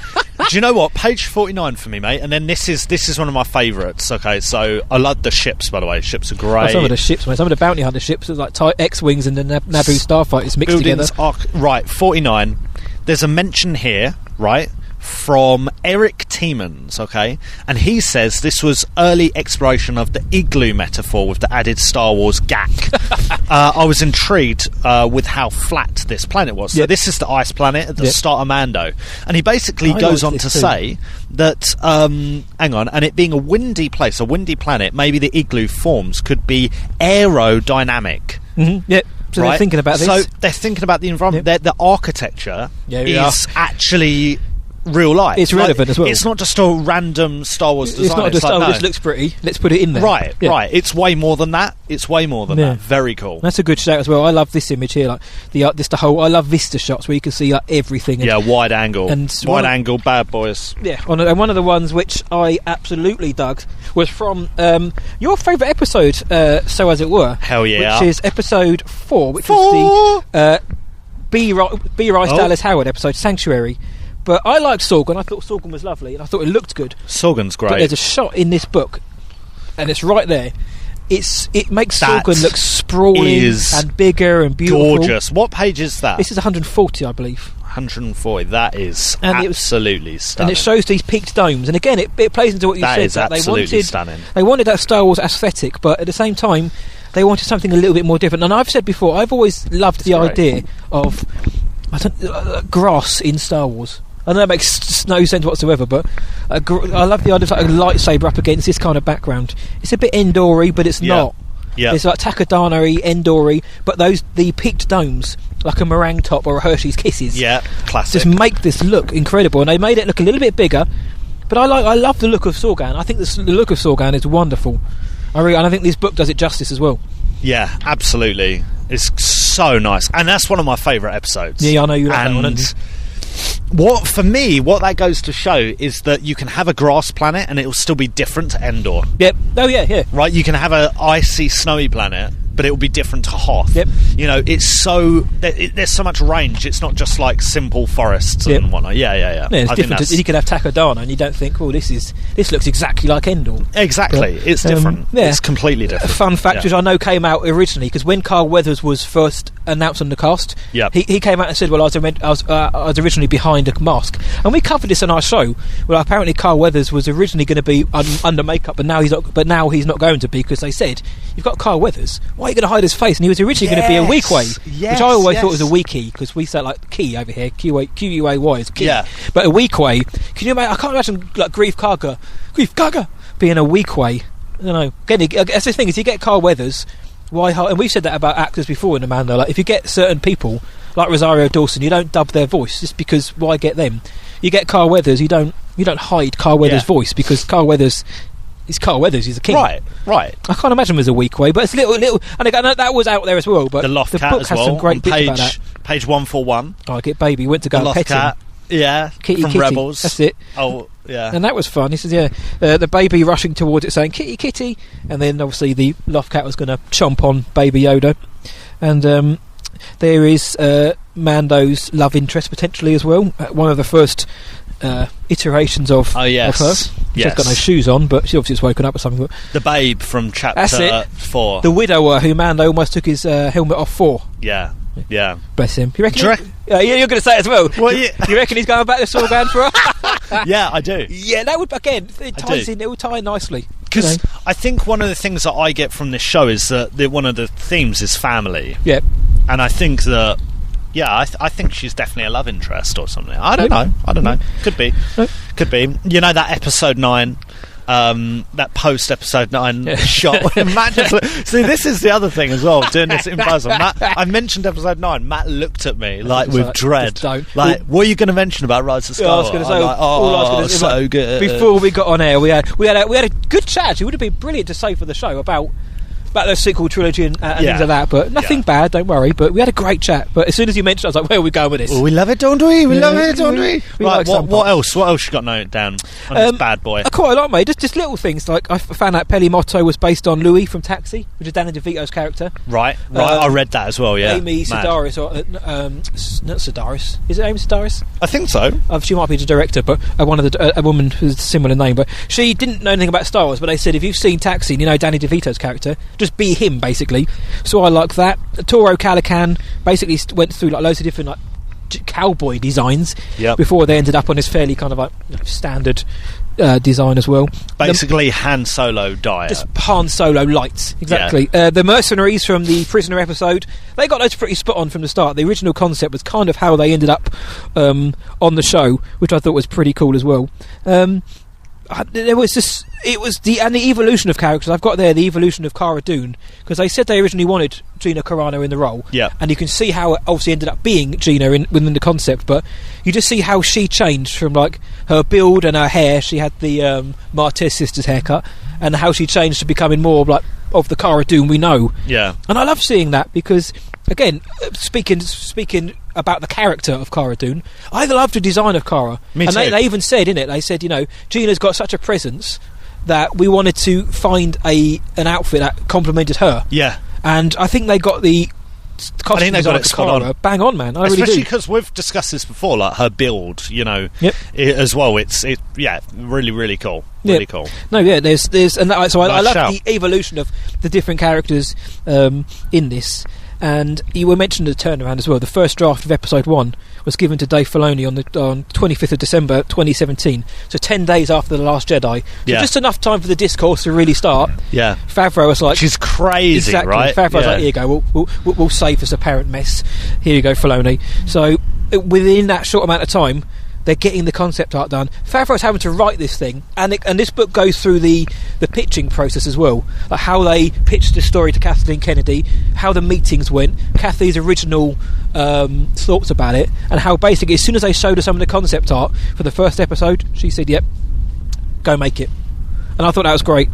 Do you know what? Page 49 for me, mate. And then this is one of my favourites. Okay, so I love the ships, by the way. Ships are great. Some of the ships, mate. Some of the bounty hunter ships are like X-wings and the Naboo starfighters mixed together. Right, 49. There's a mention here, right, from Eric Tiemens, okay, and he says this was early exploration of the igloo metaphor with the added Star Wars gack. I was intrigued with how flat this planet was. So this is the ice planet at the start of Mando, and he basically goes on to say that hang on, and it being a windy place, a windy planet, maybe the igloo forms could be aerodynamic. Yep. So they're thinking about this. So they're thinking about the environment. The architecture is actually real life. It's relevant as well. It's not just a random Star Wars design. It's not just, like, this looks pretty, let's put it in there. Right, Yeah. right. It's way more than that. That. Very cool. That's a good shout as well. I love this image here, like I love Vista shots where you can see like everything. Yeah, wide angle. And wide angle bad boys. Yeah, and one of the ones which I absolutely dug was from your favourite episode, So As It Were. Hell yeah. Which is episode 4, which was the B. Rice Dallas Howard episode, Sanctuary. But I liked Sorgan. I thought Sorgan was lovely, and I thought it looked good. Sorgan's great. But there's a shot in this book, and it's right there. It makes Sorgan look sprawling and bigger and beautiful. Gorgeous. What page is that? This is 140, I believe. 140. That is absolutely stunning. And it shows these peaked domes. And again, it plays into what you said. That is absolutely stunning. They wanted that Star Wars aesthetic, but at the same time, they wanted something a little bit more different. And I've said before, I've always loved the idea of grass in Star Wars. I know that makes no sense whatsoever, but I love the idea of like a lightsaber up against this kind of background. It's a bit Endor-y, but it's not. Yeah. It's like Takadana-y, Endor-y, but the peaked domes, like a meringue top or a Hershey's Kisses, classic, just make this look incredible. And they made it look a little bit bigger, but I love the look of Sorgan. I think the look of Sorgan is wonderful. And I think this book does it justice as well. Yeah, absolutely. It's so nice, and that's one of my favourite episodes. Yeah, I know you like that one. And what that goes to show is that you can have a grass planet and it will still be different to Endor. Yep. Oh yeah. Right, you can have an icy, snowy planet, but it will be different to Hoth. Yep. You know, it's so there's so much range. It's not just like simple forests and whatnot. Yeah. It's different. You could have Takadana and you don't think, oh, this looks exactly like Endor. Exactly, it's different. It's completely different. A fun fact which I know came out originally because when Carl Weathers was first announced on the cast, he came out and said, well, I was originally behind a mask, and we covered this on our show. Well, apparently Carl Weathers was originally going to be under makeup, but now he's not going to be because they said, you've got Carl Weathers, why are you going to hide his face? And he was originally going to be a Weequay, which I always thought was a Weequay because we say like key over here, Q-U-A-Y is key. Yeah. But a Weequay, can you imagine? I can't imagine like Grief Karga being a Weequay. I don't know. Again, that's the thing is you get Carl Weathers. Why? And we've said that about actors before in the Mando. Like if you get certain people like Rosario Dawson, you don't dub their voice just because why get them? You get Carl Weathers, you don't hide Carl Weathers' voice because Carl Weathers. He's Carl Weathers. He's the king. Right. I can't imagine him as a Weequay, but it's little. And again, that was out there as well. But the Loft Cat book as has well. some great bits about that. Page 141. Oh, I get baby. Went to go the Loft Cat. Yeah, Kitty, from Kitty. Rebels. That's it. Oh, yeah. And that was fun. He says, the baby rushing towards it saying, Kitty, Kitty. And then obviously the Loft Cat was going to chomp on Baby Yoda. And there is Mando's love interest potentially as well. One of the first iterations of her. She's got no shoes on, but she obviously has woken up or something. But the babe from chapter 4. The widower who Mando almost took his helmet off for. Yeah. Bless him. You reckon? You're going to say it as well. Well, yeah. You reckon he's going back to Sorgan for her? Yeah, I do. Yeah, that would again. It ties in. It would tie in nicely. Because I think one of the things that I get from this show is that one of the themes is family. Yep. And I think that. Yeah, I think she's definitely a love interest or something. I don't know. Could be. You know that episode 9. That post episode 9 shot. Imagine. See, this is the other thing as well. Doing this in person, I mentioned episode 9. Matt looked at me like with dread. Like, what are you going to mention about Rise of Skywalker? I was going to say, all I was going to say, so good. Before we got on air, we had a good chat. It would have been brilliant to say for the show about the sequel trilogy and things like that, but nothing bad, don't worry. But we had a great chat. But as soon as you mentioned it, I was like, where are we going with this? Well, we love it, don't we? We love it, don't we? Right, like what else? What else you got noted down on this bad boy? I quite like, mate. Just little things. Like I found out Peli Motto was based on Louis from Taxi, which is Danny DeVito's character. Right. I read that as well, yeah. Amy Sedaris, or not Sedaris. Is it Amy Sedaris? I think so. She might be the director, but one of a woman who's a similar name. But she didn't know anything about Star Wars, but they said if you've seen Taxi and you know Danny DeVito's character, just be him, basically. So I like that. Toro Calican basically went through like loads of different like cowboy designs before they ended up on this fairly kind of like standard design as well. Basically Han Solo diet. Just Han Solo lights, exactly. The mercenaries from the Prisoner episode, they got those pretty spot on from the start. The original concept was kind of how they ended up on the show, which I thought was pretty cool as well. there was this. It was the evolution of characters. I've got there the evolution of Cara Dune, because they said they originally wanted Gina Carano in the role. Yeah. And you can see how it obviously ended up being Gina within the concept, but you just see how she changed from like her build and her hair. She had the Martez sisters haircut, and how she changed to becoming more like of the Cara Dune we know. Yeah. And I love seeing that because, again, speaking about the character of Cara Dune, I love the design of Cara. Me and too. They even said in it, they said, Gina's got such a presence that we wanted to find an outfit that complemented her. Yeah. And I think they got the costume they got it for spot Cara on. bang on, man. I really Especially do. because we've discussed this before, like her build, as well. It's really, really cool. Really cool. No, yeah, there's and that, so I Nice love shout. the evolution of the different characters in this. And you were mentioning the turnaround as well. The first draft of episode 1 was given to Dave Filoni on 25th of December 2017, so 10 days after The Last Jedi. So just enough time for the discourse to really start. Yeah. Favreau was like, which is crazy, exactly, right? Favreau was like, here you go, we'll save this apparent mess. Here you go, Filoni. So within that short amount of time, they're getting the concept art done. Favreau's having to write this thing, and this book goes through the pitching process as well, like how they pitched the story to Kathleen Kennedy, how the meetings went, Kathy's original thoughts about it, and how basically as soon as they showed her some of the concept art for the first episode, she said, "Yep, go make it." And I thought that was great.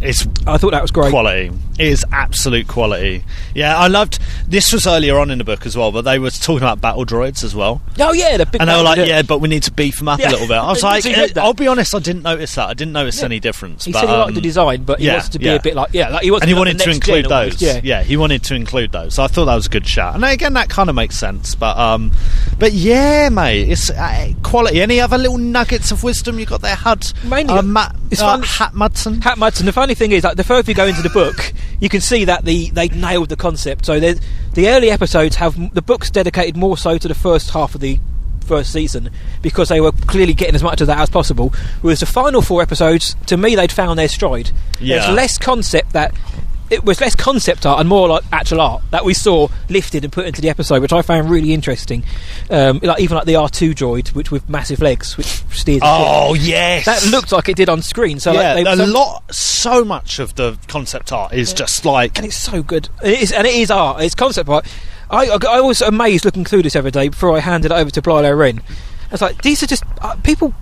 I thought that was great. Quality. It is absolute quality. Yeah, I loved. This was earlier on in the book as well, but they were talking about battle droids as well. Oh yeah, the big. And they were like, but we need to beef them up a little bit. I was like, So you read that? I'll be honest, I didn't notice that. I didn't notice any difference. He but, said he liked the design, but he wants to be a bit like he wants. And he to be like wanted the to next include gen almost, those. Yeah, he wanted to include those. So I thought that was a good shout. And again, that kind of makes sense. But yeah, mate, it's quality. Any other little nuggets of wisdom you got there, Hud? Mainly, it's Hat Mudson. Hat Mudson. The funny thing is, like, the further you go into the book, you can see that they nailed the concept. So the early episodes have the book's dedicated more so to the first half of the first season because they were clearly getting as much of that as possible. Whereas the final 4 episodes, to me, they'd found their stride. Yeah. There's less concept it was less concept art and more like actual art that we saw lifted and put into the episode, which I found really interesting. Even like the R2 droid, which with massive legs, which steers. Oh yes, that looked like it did on screen. So so much of the concept art is just like, and it's so good. It is art. It's concept art. I was amazed looking through this every day before I handed it over to Blylo Wren. It's like these are just people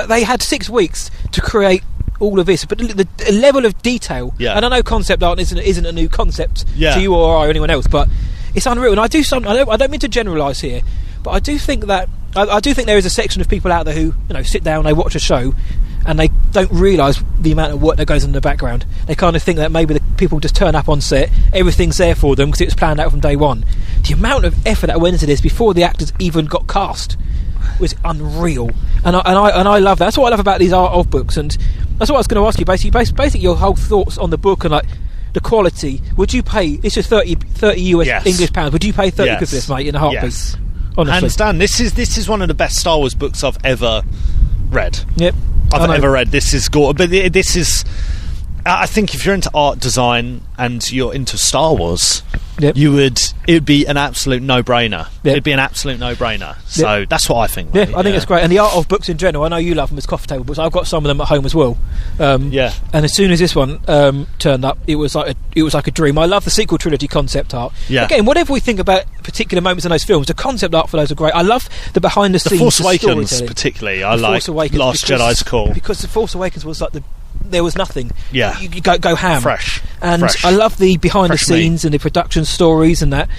they had 6 weeks to create all of this, but the level of detail. Yeah. And I know concept art isn't a new concept to you or anyone else, but it's unreal. And I don't mean to generalise here, but I do think that I do think there is a section of people out there who sit down, they watch a show, and they don't realise the amount of work that goes in the background. They kind of think that maybe the people just turn up on set, everything's there for them because it was planned out from day one. The amount of effort that went into this before the actors even got cast was unreal, and I love that. That's what I love about these art of books, and that's what I was going to ask you. Basically, your whole thoughts on the book and like the quality. Would you pay? This is 30 US English pounds. Would you pay 30 quid for this, mate, in a heartbeat? Yes. Honestly, hands down. This is one of the best Star Wars books I've ever read. Yep, I've ever read. This is good, but this is. I think if you're into art design and you're into Star Wars, it would be an absolute no-brainer. It'd be an absolute no-brainer. So that's what I think. Yeah, I think it's great. And the art of books in general, I know you love them as coffee table books. I've got some of them at home as well. And as soon as this one turned up, it was like a dream. I love the sequel trilogy concept art. Yeah. Again, whatever we think about particular moments in those films, the concept art for those are great. I love the behind the scenes. The Force Awakens, particularly. I like Last Jedi's cool because the Force Awakens was like there was nothing. Yeah, you go ham. Fresh. I love the behind the scenes and the production stories and that.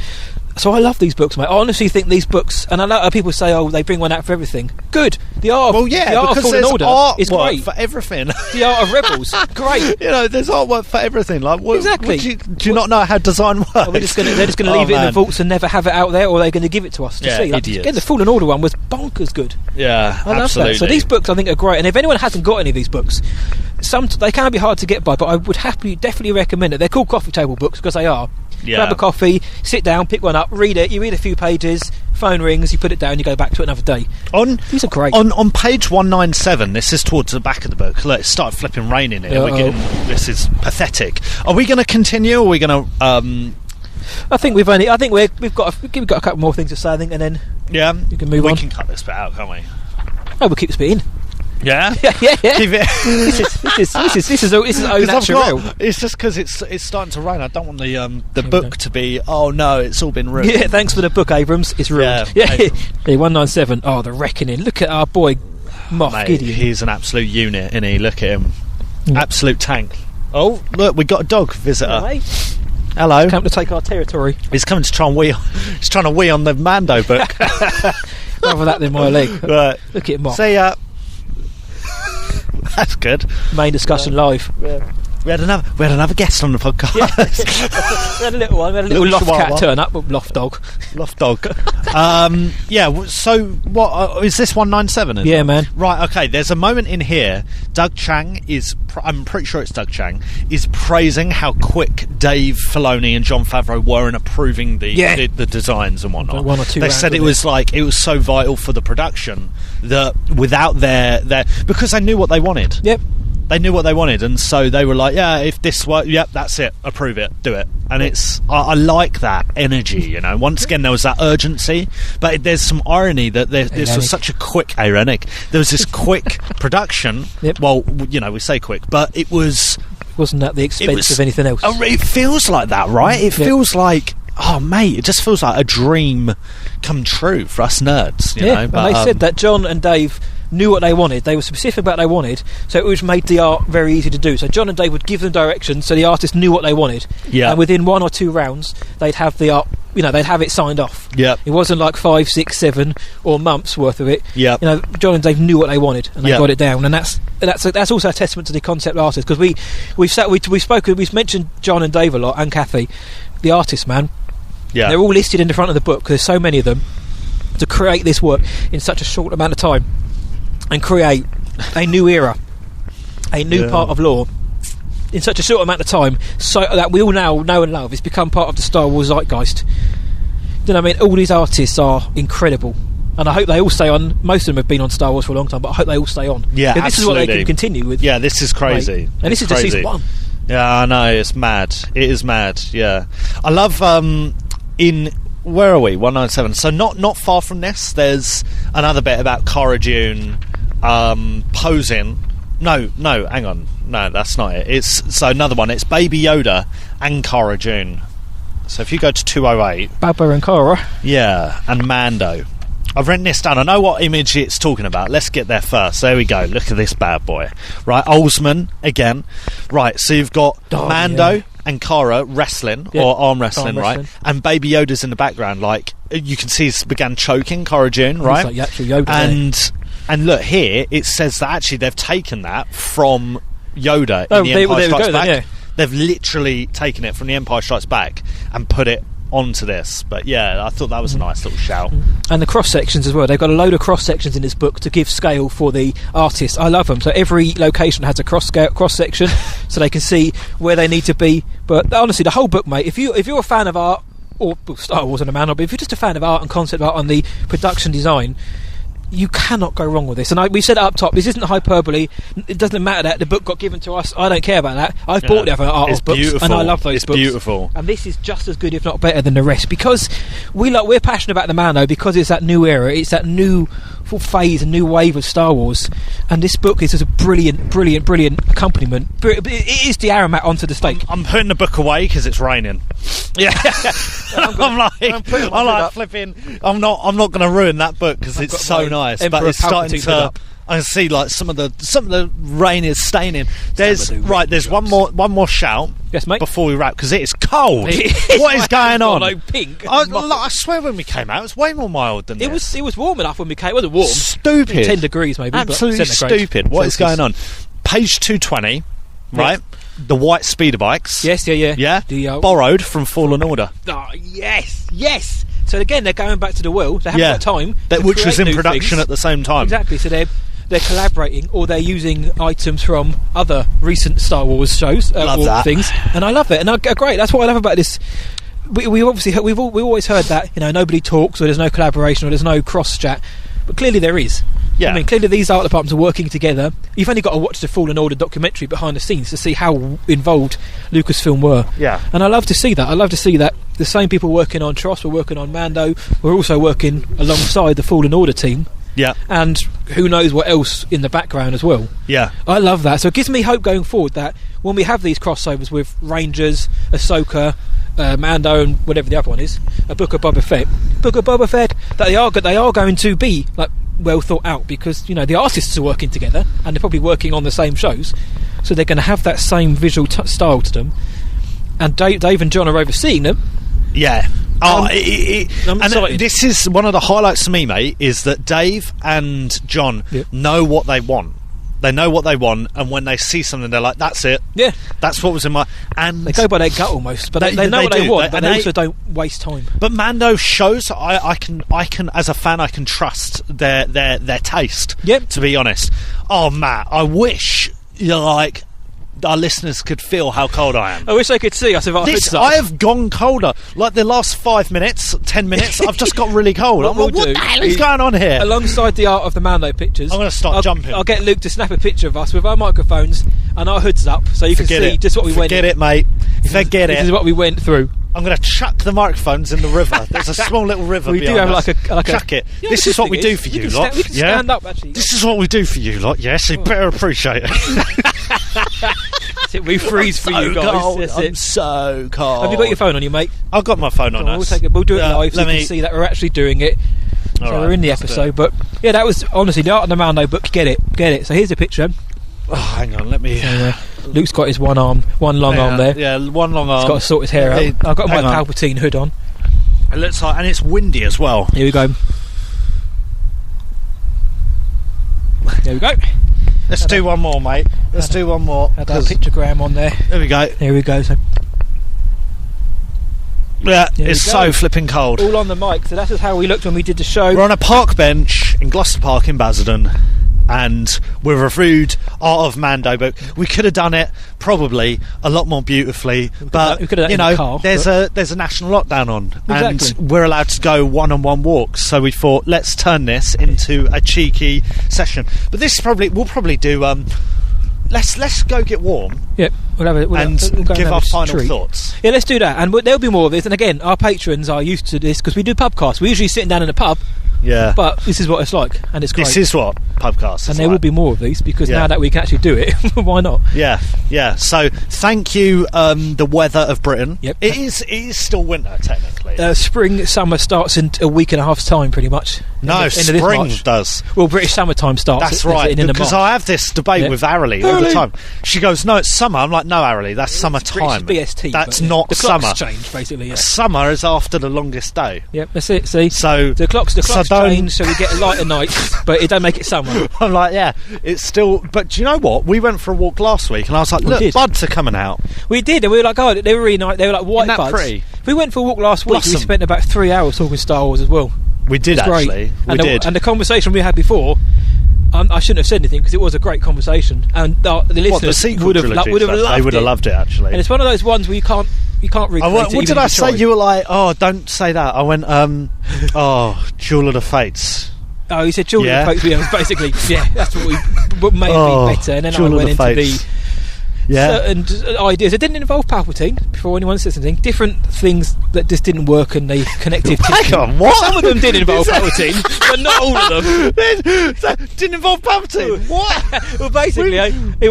So I love these books, mate. I honestly think these books, and I know people say, they bring one out for everything. Good. The art of Fallen Order is great for everything. The art of Rebels, great. There's artwork for everything. Like, exactly. Do you not know how design works? They're just going to leave it in the vaults and never have it out there, or they're going to give it to us to see. Like, again, the Fallen Order one was bonkers good. Yeah, I love absolutely. that. So these books, I think, are great. And if anyone hasn't got any of these books, they can be hard to get by, but I would definitely recommend it. They're called coffee table books because they are. Yeah. Grab a coffee, sit down, pick one up, read it. You read a few pages, phone rings, you put it down, you go back to it another day. These are great. On page 197, this is towards the back of the book. Look, it started flipping rain in here. This is pathetic. Are we going to continue? Or are we going to? I think we've got a couple more things to say. I think, and then you can move on. We can cut this bit out, can't we? Oh, we'll keep this bit in. Yeah, yeah. Keep it. This is au naturel. It's just because it's starting to rain. I don't want the book to be. Oh no, it's all been ruined. Yeah, thanks for the book, Abrams. It's ruined. Yeah, 197. Oh, the reckoning. Look at our boy, Moff Gideon. He's an absolute unit, isn't he? Look at him, absolute tank. Oh, look, we got a dog visitor. Hello. Come to take our territory. He's coming to try and wee. He's trying to wee on the Mando book. Rather that than my leg. Right. Look at Moff. See ya. That's good. Main discussion live. Yeah. We had another guest on the podcast. Yeah. We had a little one. We had a little loft cat turn up. Loft dog. Yeah. So what is this 197? Yeah, man. Right. Okay. There's a moment in here. Doug Chang is. I'm pretty sure it's Doug Chang is praising how quick Dave Filoni and Jon Favreau were in approving the designs and whatnot. One or two. They said it was so vital for the production that without their because they knew what they wanted. Yep. They knew what they wanted, and so they were like, yeah, if this works, yep, that's it, approve it, do it. And it's I like that energy, you know. Once again, there was that urgency, but there's some irony that this was such a quick ironic. There was this quick production. Yep. Well, you know, we say quick, but it wasn't at the expense of anything else. It feels like that, right? It feels like, oh mate, it just feels like a dream come true for us nerds, you know. But and they said that John and Dave knew what they wanted. They were specific about what they wanted, so it was made the art very easy to do. So John and Dave would give them directions, so the artist knew what they wanted. Yeah. And within 1 or 2 rounds, they'd have the art. You know, they'd have it signed off. Yeah. It wasn't like 5, 6, 7 or months worth of it. Yeah. You know, John and Dave knew what they wanted, and they got it down. And that's also a testament to the concept artist, because we've mentioned John and Dave a lot, and Kathy, the artists, man. Yeah. They're all listed in the front of the book. There's so many of them to create this work in such a short amount of time. And create a new era, a new part of lore in such a short amount of time, so that we all now know and love. It's become part of the Star Wars zeitgeist. You know what I mean? All these artists are incredible, and I hope they all stay on. Most of them have been on Star Wars for a long time, but I hope they all stay on. Yeah, this is what they can continue with. Yeah, this is crazy. Right? And this is just season 1. Yeah, I know, it's mad. It is mad. Yeah, I love where are we? 197. So not far from this, there's another bit about Cara Dune posing. No, hang on. No, that's not it. It's another one. It's Baby Yoda and Cara Dune. So if you go to 208, Baba and Cara. Yeah, and Mando. I've written this down. I know what image it's talking about. Let's get there first. There we go. Look at this bad boy. Right, Oldsman again. Right, so you've got Mando and Cara wrestling, or arm wrestling, right? And Baby Yoda's in the background. Like, you can see he's began choking Cara Dune, right? Like actually Yoda and look here, it says that actually they've taken that from Yoda in The Empire Strikes Back. They've literally taken it from The Empire Strikes Back and put it onto this. But yeah, I thought that was a nice little shout. And the cross sections as well. They've got a load of cross sections in this book to give scale for the artists. I love them. So every location has a cross section, so they can see where they need to be. But honestly, the whole book, mate. If you're a fan of art, or Star Wars and a man, but if you're just a fan of art and concept art and the production design, you cannot go wrong with this. And we said it up top, this isn't hyperbole. It doesn't matter that the book got given to us. I don't care about that. I've bought the other art books, beautiful. And I love those books. It's beautiful. And this is just as good, if not better, than the rest, because we're passionate about the Mando, because it's that new era, it's that new full phase, a new wave of Star Wars. And this book is just a brilliant accompaniment. It is the aromat onto the steak. I'm putting the book away because it's raining. Yeah. I'm like flipping. I'm not going to ruin that book because it's so nice. But it's starting to. I can see like some of the rain is staining. There's one more shout. Yes, mate. Before we wrap, because it is cold. What is going on? Pink. I swear when we came out, it was way more mild than this. It was warm enough when we came. It wasn't warm. Stupid. 10 degrees maybe. Absolutely stupid. What is going on? Page 220. Right. The white speeder bikes. Yes. Yeah. Borrowed from Fallen Order. Oh, yes. So again, they're going back to the world. They haven't got time. Which was in production at the same time. Exactly. So they're collaborating, or they're using items from other recent Star Wars shows, things, and I love it. And great. That's what I love about this. We've always heard that nobody talks, or there's no collaboration, or there's no cross chat, but clearly there is. Yeah. I mean, clearly these art departments are working together. You've only got to watch the Fallen Order documentary behind the scenes to see how involved Lucasfilm were. Yeah. And I love to see that. I love to see that the same people working on TROS were working on Mando. We're also working alongside the Fallen Order team. Yeah. And who knows what else in the background as well. Yeah. I love that. So it gives me hope going forward that when we have these crossovers with Rangers, Ahsoka, Mando, and whatever the other one is, a Book of Boba Fett, that they are going to be like well thought out, because you know the artists are working together and they're probably working on the same shows, so they're going to have that same visual style to them. And Dave and John are overseeing them. Yeah. I'm And excited. this is one of the highlights to me, mate, is that Dave and John know what they want. They know what they want, and when they see something, they're like, "That's it. Yeah, that's what was in my." And they go by their gut almost, but they know what they want, but they also don't waste time. But Mando shows I can as a fan I can trust their taste. Yep. To be honest, oh Matt, I wish our listeners could feel how cold I am. I wish they could see us if I have gone colder. Like the last 5 minutes, 10 minutes, I've just got really cold. What what the hell is going on here? Alongside the art of the Mando pictures, I'm going to start jumping. I'll get Luke to snap a picture of us with our microphones and our hoods up, so you can see just what we went. Forget it, mate. Forget it. This is what we went through. I'm going to chuck the microphones in the river. There's a small little river. We do behind have us. like a chuck it. You know, this is what we do for you lot. We can stand up actually. This is what we do for you lot. Yes, you better appreciate it. That's it, we freeze for you guys. Cold. That's I'm it. so cold. Have you got your phone on you, mate? I've got my phone on us. We'll take it. We'll do it live so you can see that we're actually doing it. So right, we're in the episode, but yeah, that was honestly the art of the Mando book. Get it. So here's a picture. Oh, hang on, let me. Luke's got his one long arm there. Yeah, one long arm. He's got to sort his hair out. I've got my Palpatine hood on. It looks like, and it's windy as well. Here we go. There we go. Let's do one more, mate. Let's do one more. Had our pictogram on there. There we go. Here we go. So yeah, it's so flipping cold. All on the mic. So that's just how we looked when we did the show. We're on a park bench in Gloucester Park in Basildon, and we reviewed Art of Mando book. We could have done it probably a lot more beautifully, but we could have done it you in know, the car, there's a national lockdown on, Exactly. and we're allowed to go one-on-one walks. So we thought, let's turn this into a cheeky session. But this we'll probably do. Let's go get warm. Yep, we'll go give our final treat. thoughts. Yeah, let's do that, and there'll be more of this. And again, our patrons are used to this because we do pubcasts. We're usually sitting down in a pub. Yeah, but this is what it's like, and it's great. This is what pubcasts is and there like. will be more of these because now that we can actually do it, why not? Yeah. So thank you, the weather of Britain. Yep. It is still winter technically. Spring, summer starts in a week and a half's time, pretty much. Spring does. Well, British summertime starts. That's right. Because I have this debate with Arily all the time. She goes, "No, it's summer." I'm like, "No, Arily, that's summertime. BST. That's not the summer. Clocks change basically. Yeah. Summer is after the longest day." Yep, that's it. See, so the clocks change, so we get lighter nights, but it don't make it summer. I'm like, yeah, it's still. But do you know what? We went for a walk last week, and I was like, look, buds are coming out. We did, and we were like, oh, they were really nice. They were like white Isn't that buds. pretty? We went for a walk last week. We spent about 3 hours talking Star Wars as well. We did actually. We did. And the conversation we had before. I shouldn't have said anything because it was a great conversation, and the listeners would have loved it. They would have loved it actually. And it's one of those ones where you can't recreate it. What did I say? You were like, oh, don't say that. I went, Jewel of the Fates. Oh, you said Jewel of the Fates. Yeah, basically, that's what made it be better. And then I went into the certain ideas. It didn't involve Palpatine, before anyone says anything. Different things that just didn't work, and they connective tissue. Hang on, what? Some of them did involve Palpatine, but not all of them. Didn't involve Palpatine. What? Well, basically, it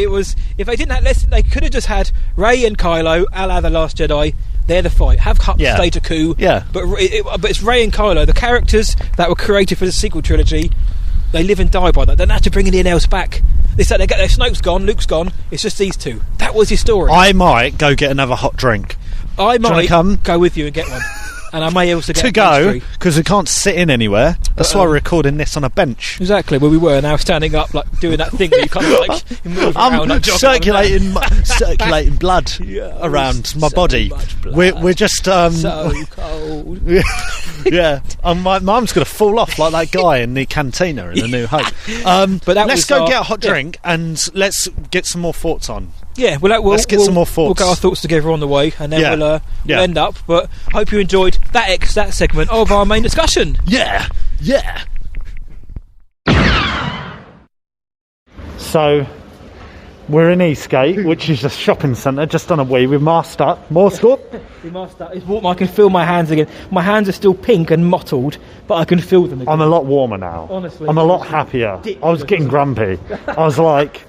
was if they didn't have, they could have just had Rey and Kylo, a la The Last Jedi. They're the fight. Have Hutt stage a coup. Yeah. But it's Rey and Kylo, the characters that were created for the sequel trilogy. They live and die by that. They don't have to bring anything else back. They get their Snoke's gone, Luke's gone. It's just these two. That was his story. I might go get another hot drink. I might go with you and get one. And I may also get to go because we can't sit in anywhere. That's why we're recording this on a bench. Exactly, where we were now standing up, like doing that thing where you kind of like move around. I'm circulating blood around my body. We're just so cold. Yeah, my mum's gonna fall off like that guy in the cantina in A New Hope. But let's go get a hot drink and let's get some more thoughts on. Yeah, let's get some more thoughts. We'll get our thoughts together on the way, and then we'll end up. But hope you enjoyed that segment of our main discussion. Yeah. So We're in Eastgate, which is a shopping centre just on a wee. We've masked up. Masked up. We must start. It's warm. I can feel my hands again. My hands are still pink and mottled, but I can feel them again. I'm a lot warmer now. Honestly. I'm a lot happier. I was getting grumpy. I was like,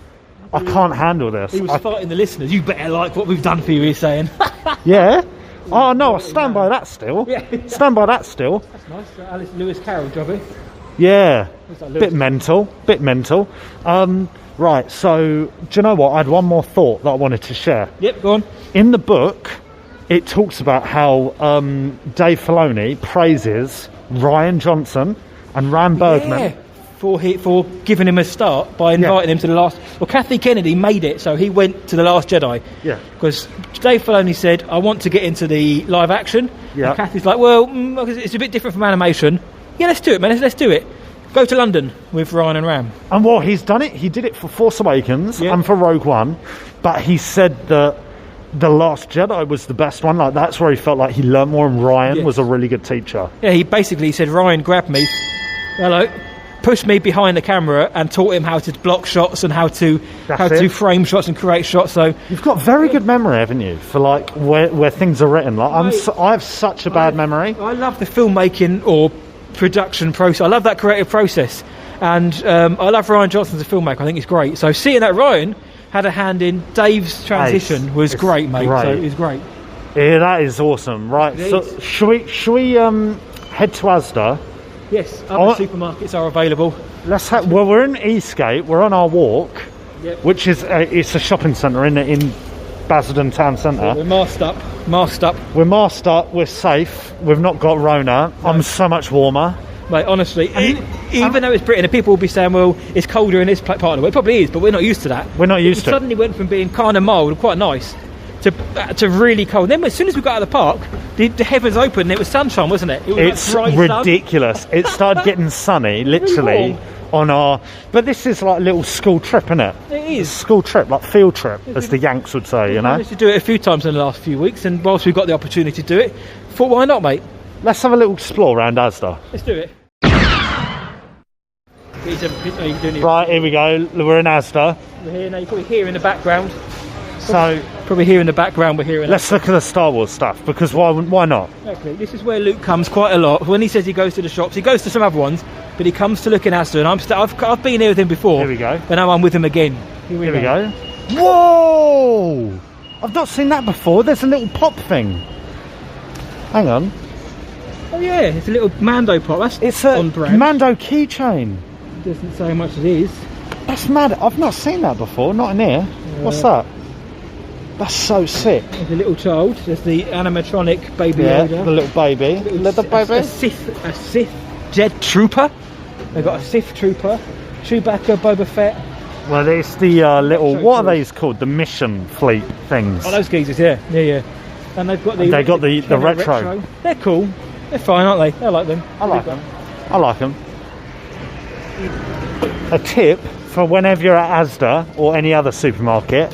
I can't handle this. He was fighting the listeners. You better like what we've done for you, he's saying. Yeah? Oh, no, I stand by that still. Yeah. Stand by that still. That's nice. Alice Lewis Carroll, jobby. Yeah. Like Lewis. Bit mental. Right, so, do you know what? I had one more thought that I wanted to share. Yep, go on. In the book, it talks about how Dave Filoni praises Ryan Johnson and Ram Bergman. Yeah. For giving him a start by inviting him to the last... Well, Kathy Kennedy made it, so he went to The Last Jedi. Yeah. Because Dave Filoni said, I want to get into the live action. Yeah. And Kathy's like, well, it's a bit different from animation. Yeah, let's do it, man. Let's do it. Go to London with Ryan and Ram. And well, he's done it. He did it for Force Awakens and for Rogue One. But he said that The Last Jedi was the best one. Like, that's where he felt like he learned more, and Ryan was a really good teacher. Yeah, he basically said, Ryan grabbed me, pushed me behind the camera and taught him how to block shots and how to frame shots and create shots. So you've got very good memory, haven't you, for like where things are written? Like I have such a bad memory. I love the filmmaking or production process. I love that creative process, and I love Ryan Johnson as a filmmaker. I think he's great. So seeing that Ryan had a hand in Dave's transition was great, mate. Great. So it was great. Yeah, that is awesome. Right, so should we head to Asda? Yes, other supermarkets are available. Well, we're in Eastgate. We're on our walk, which is it's a shopping centre in Basildon Town Centre. We're masked up. We're masked up. We're safe. We've not got Rona. No. I'm so much warmer. Mate, honestly, even though it's Britain, and people will be saying, well, it's colder in this part of the world. It probably is, but we're not used to that. We're not used to it. It suddenly went from being kind of mild and quite nice to really cold. Then as soon as we got out of the park, the heavens opened and it was sunshine, wasn't it? It's like ridiculous. It started getting sunny, literally, on our... But this is like a little school trip, isn't it? It is. School trip, like field trip, as the Yanks would say, you know? We managed to do it a few times in the last few weeks, and whilst we've got the opportunity to do it, thought, why not, mate? Let's have a little explore around Asda. Let's do it. Right, here we go. We're in Asda. We're here now. You probably hear in the background. So probably here in the background. We're hearing. Let's look at the Star Wars stuff, because why not? Exactly. This is where Luke comes quite a lot. When he says he goes to the shops, he goes to some other ones, but he comes to look in Asda. And I've been here with him before. Here we go. And now I'm with him again. Here we go. Whoa! I've not seen that before. There's a little pop thing. Hang on. Oh yeah, it's a little Mando pop. It's a on brand. Mando keychain. Doesn't say how much it is. That's mad. I've not seen that before. Not in here. What's that? That's so sick. There's a little child. There's the animatronic baby Yoda. The little baby. Little baby. A Sith Jedi Trooper. They've got a Sith Trooper. Chewbacca, Boba Fett. Well, it's the little... What are these called? The mission fleet things. Oh, those geezers, yeah. And they've got the retro. They're cool. They're fine, aren't they? I like them. I like them. A tip for whenever you're at Asda or any other supermarket,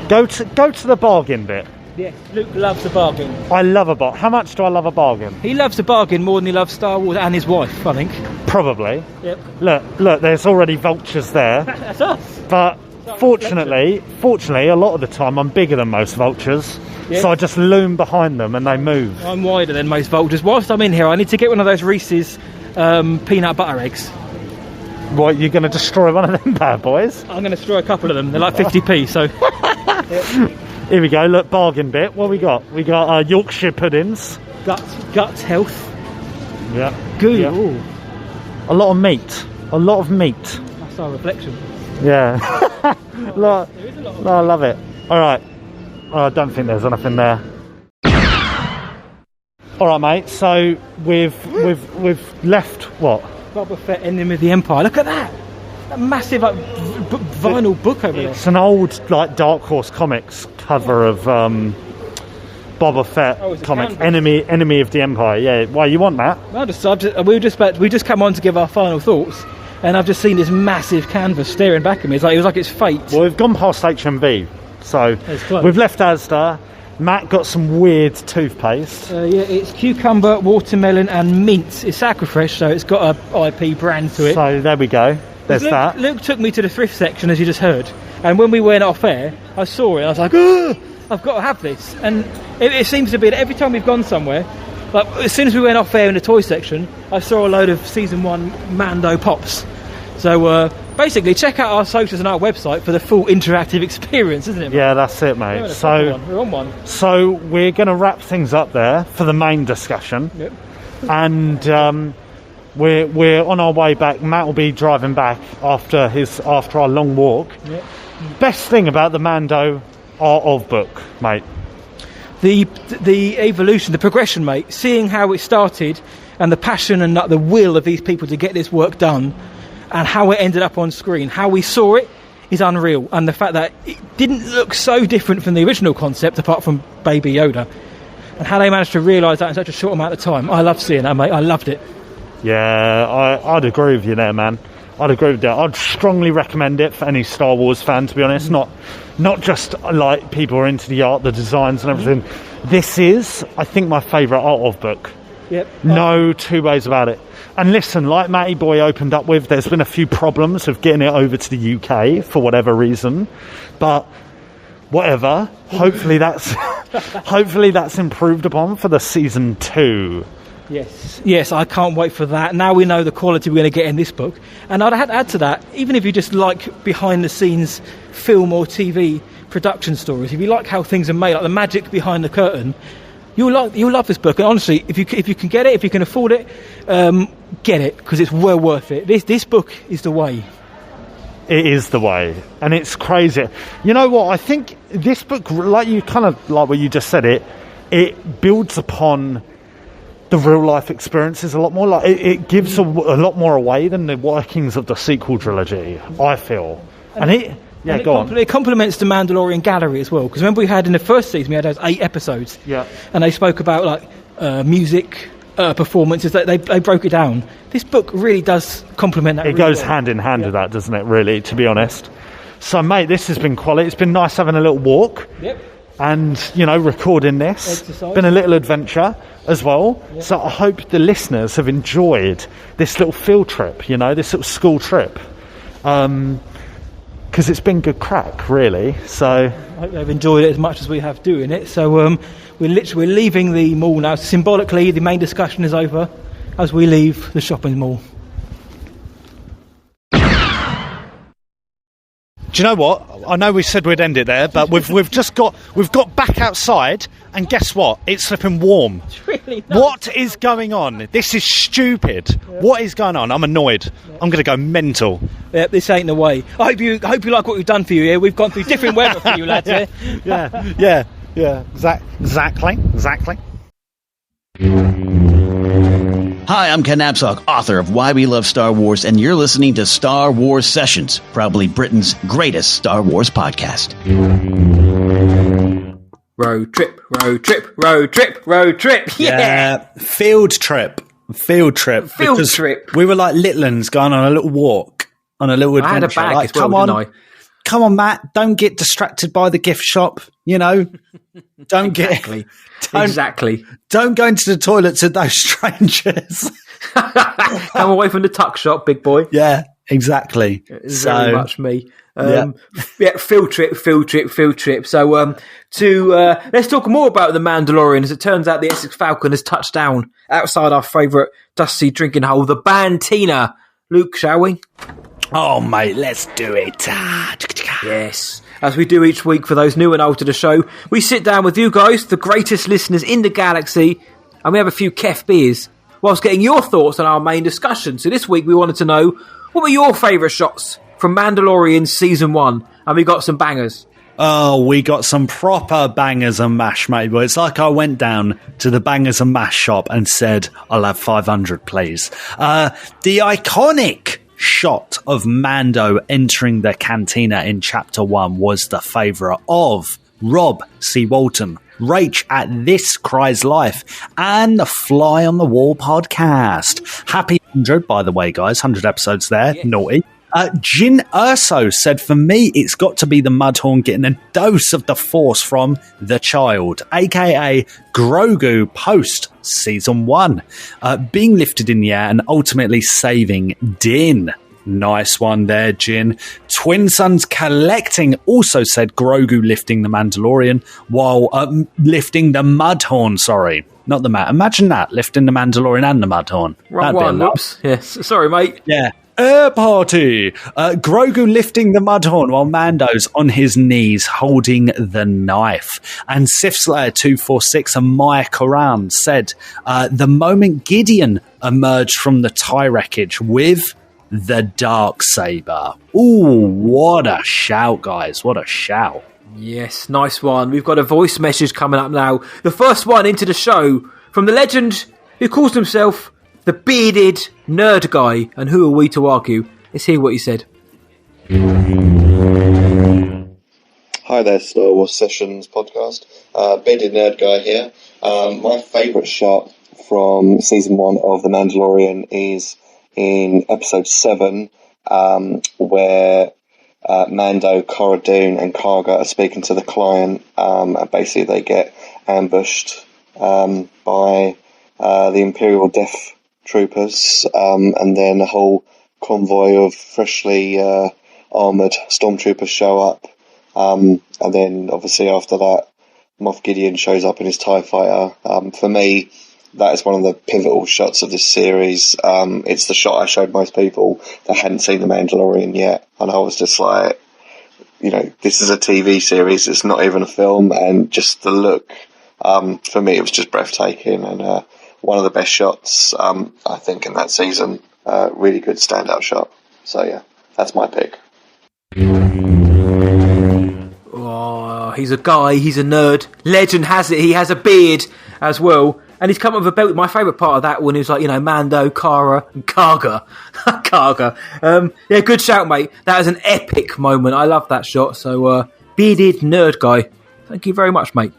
go to the bargain bit. Yes, Luke loves a bargain. I love a bargain. How much do I love a bargain? He loves a bargain more than he loves Star Wars and his wife, I think. Probably. Yep. Look, there's already vultures there. That's us. But fortunately, a lot of the time I'm bigger than most vultures. Yes. So I just loom behind them and they move. I'm wider than most vultures. Whilst I'm in here, I need to get one of those Reese's peanut butter eggs. What, you're going to destroy one of them bad boys? I'm going to destroy a couple of them. They're like 50p, so... Yep. Here we go, look, bargain bit. What we got? We got Yorkshire puddings. Guts health. Yeah. Good. Yeah. A lot of meat. That's our reflection. Yeah. I love it. All right. I don't think there's anything there. All right, mate. So we've left what? Boba Fett, Enemy of the Empire. Look at that. That massive vinyl book over there. It's an old Dark Horse Comics cover of Boba Fett comics. Enemy of the Empire. Yeah. Why you want that? We just come on to give our final thoughts, and I've just seen this massive canvas staring back at me. It was like it's fate. Well, we've gone past HMV, so we've left Asda. Matt got some weird toothpaste. It's cucumber, watermelon, and mint. It's Sacrifresh, so it's got a IP brand to it. So there we go. There's that. Luke took me to the thrift section, as you just heard, And when we went off air, I saw it and I was like, oh, I've got to have this. And it seems to be that every time we've gone somewhere, like as soon as we went off air in the toy section, I saw a load of season 1 Mando pops. So basically, check out our socials and our website for the full interactive experience, isn't it, mate? Yeah, that's it, mate. We're on one. So we're going to wrap things up there for the main discussion. Yep. And we're on our way back. Matt will be driving back after our long walk. Yep. Best thing about the Mando Art of book, mate. The evolution, the progression, mate. Seeing how it started and the passion and the will of these people to get this work done, and how it ended up on screen, how we saw it, is unreal. And the fact that it didn't look so different from the original concept, apart from Baby Yoda, and how they managed to realise that in such a short amount of time. I love seeing that, mate. I loved it. Yeah, I'd agree with you there, man. I'd agree with that. I'd strongly recommend it for any Star Wars fan, to be honest. Not just like people who are into the art, the designs and everything. This is, I think, my favourite art of book. Yep. No two ways about it. And listen, like Matty Boy opened up with, there's been a few problems with getting it over to the UK for whatever reason. But whatever. Hopefully that's improved upon for the season 2. Yes, I can't wait for that. Now we know the quality we're going to get in this book. And I'd add to that, even if you just like behind the scenes film or TV production stories, if you like how things are made, like the magic behind the curtain, you'll love this book. And honestly, if you can get it, if you can afford it, get it, because it's well worth it. This book is the way. It is the way, and it's crazy. You know what? I think this book, like what you just said, it builds upon the real life experiences a lot more. Like it gives a lot more away than the workings of the sequel trilogy, I feel. It complements the Mandalorian gallery as well, because remember we had in the first season we had those 8 episodes, and they spoke about like music, performances. They broke it down. This book really does complement that. It goes hand in hand with that, doesn't it? Really, to be honest. So, mate, this has been quality. It's been nice having a little walk. Yep. And recording this. Exercise. Been a little adventure as well. Yep. So I hope the listeners have enjoyed this little field trip. This little school trip. Because it's been good crack, really. So I hope they've enjoyed it as much as we have doing it. So we're leaving the mall now. Symbolically, the main discussion is over as we leave the shopping mall. Do you know what? I know we said we'd end it there, but we've got back outside, and guess what? It's flipping warm. It's really nice. What is going on? This is stupid. Yeah. What is going on? I'm annoyed. Yeah. I'm going to go mental. Yeah, this ain't the way. I hope you like what we've done for you here. We've gone through different weather for you lads here. Yeah. Exactly. Hi, I'm Ken Absock, author of Why We Love Star Wars, and you're listening to Star Wars Sessions, probably Britain's greatest Star Wars podcast. Road trip. Yeah. Field trip. We were like little uns going on a little walk, on a little adventure. I had a bag like, as well, didn't I? Come on, Matt. Don't get distracted by the gift shop. Don't Exactly. Don't go into the toilets with those strangers. Come away from the tuck shop, big boy. Yeah, exactly. It's very much me. Field trip. So let's talk more about the Mandalorian. As it turns out, the Essex Falcon has touched down outside our favourite dusty drinking hole, the Bantina. Luke, shall we? Oh, mate, let's do it. Yes. As we do each week for those new and old to the show, we sit down with you guys, the greatest listeners in the galaxy, and we have a few kef beers whilst getting your thoughts on our main discussion. So this week we wanted to know, what were your favourite shots from Mandalorian Season 1? And we got some bangers. Oh, we got some proper bangers and mash, mate. But it's like I went down to the bangers and mash shop and said, I'll have 500, please. The iconic shot of Mando entering the cantina in Chapter 1 was the favourite of Rob C. Walton, Rach at This Cries Life, and the Fly on the Wall podcast. Happy 100, by the way, guys. 100 episodes there. Yes. Naughty. Jin Urso said, for me, it's got to be the Mudhorn getting a dose of the Force from the child, a.k.a. Grogu post Season 1, being lifted in the air and ultimately saving Din. Nice one there, Jin. Twin Sons Collecting also said Grogu lifting the Mandalorian while lifting the Mudhorn, sorry. Not the Mad. Imagine that, lifting the Mandalorian and the Mudhorn. Wrong one, whoops. Yes, sorry, mate. Yeah. Air party. Grogu lifting the Mudhorn while Mando's on his knees holding the knife. And Sith Slayer 246 and Maya Koran said the moment Gideon emerged from the TIE wreckage with the Darksaber. Ooh, what a shout, guys. What a shout. Yes, nice one. We've got a voice message coming up now. The first one into the show from the legend who calls himself the Bearded Nerd Guy. And who are we to argue? Let's hear what he said. Hi there, Star Wars Sessions podcast. Bearded Nerd Guy here. My favourite shot from Season 1 of The Mandalorian is in Episode 7, where Mando, Cara Dune and Karga are speaking to the client, and basically they get ambushed by the Imperial Death Troopers, and then a whole convoy of freshly armoured stormtroopers show up, and then obviously after that Moff Gideon shows up in his TIE fighter. For me, that is one of the pivotal shots of this series. It's the shot I showed most people that hadn't seen The Mandalorian yet, and I was just like, you know, this is a TV series, it's not even a film, and just the look, for me it was just breathtaking, and one of the best shots, I think, in that season. Really good standout shot. So yeah, that's my pick. Oh, he's a guy, he's a nerd. Legend has it, he has a beard as well. And he's come up with a belt. My favourite part of that one is like, you know, Mando, Cara, and Karga. Karga. Yeah, good shout, mate. That was an epic moment. I love that shot. So, Bearded Nerd Guy. Thank you very much, mate.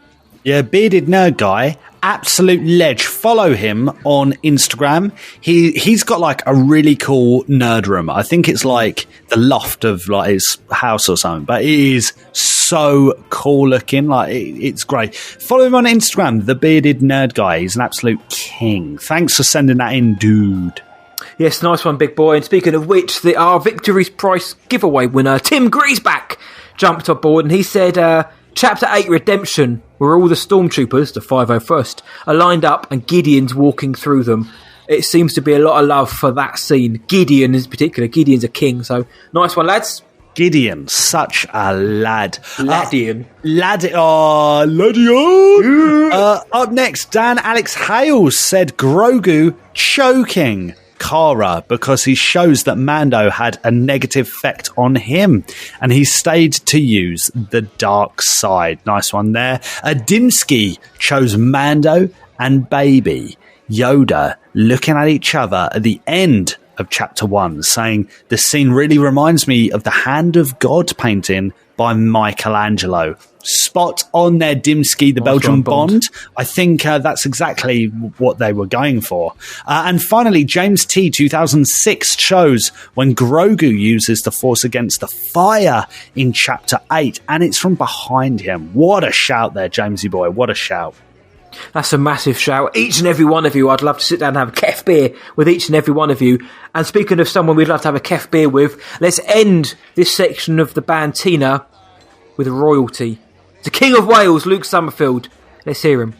Yeah, Bearded Nerd Guy, absolute ledge. Follow him on Instagram. He's got like a really cool nerd room. I think it's like the loft of like his house or something, but it is so cool looking. Like it's great. Follow him on Instagram, the Bearded Nerd Guy. He's an absolute king. Thanks for sending that in, dude. Yes, nice one, big boy. And speaking of which, our Victory's Price giveaway winner, Tim Griesbach, jumped on board and he said, Chapter 8 Redemption, where all the stormtroopers, the 501st, are lined up and Gideon's walking through them. It seems to be a lot of love for that scene. Gideon in particular. Gideon's a king, so nice one, lads. Gideon, such a lad. Ladian. Ladian. Up next, Dan Alex Hales said Grogu choking Cara because he shows that Mando had a negative effect on him and he stayed to use the dark side. Nice one there. Dinsky chose Mando and Baby Yoda looking at each other at the end of Chapter 1, saying the scene really reminds me of the Hand of God painting by Michelangelo. Spot on there, Dimsky, the Belgian Bond. I think that's exactly what they were going for. And finally, James T. 2006 shows when Grogu uses the Force against the fire in Chapter 8, and it's from behind him. What a shout there, Jamesy boy. What a shout. That's a massive shout. Each and every one of you, I'd love to sit down and have a kef beer with each and every one of you. And speaking of someone we'd love to have a kef beer with, let's end this section of the Bantina with royalty. The King of Wales, Luke Summerfield. Let's hear him.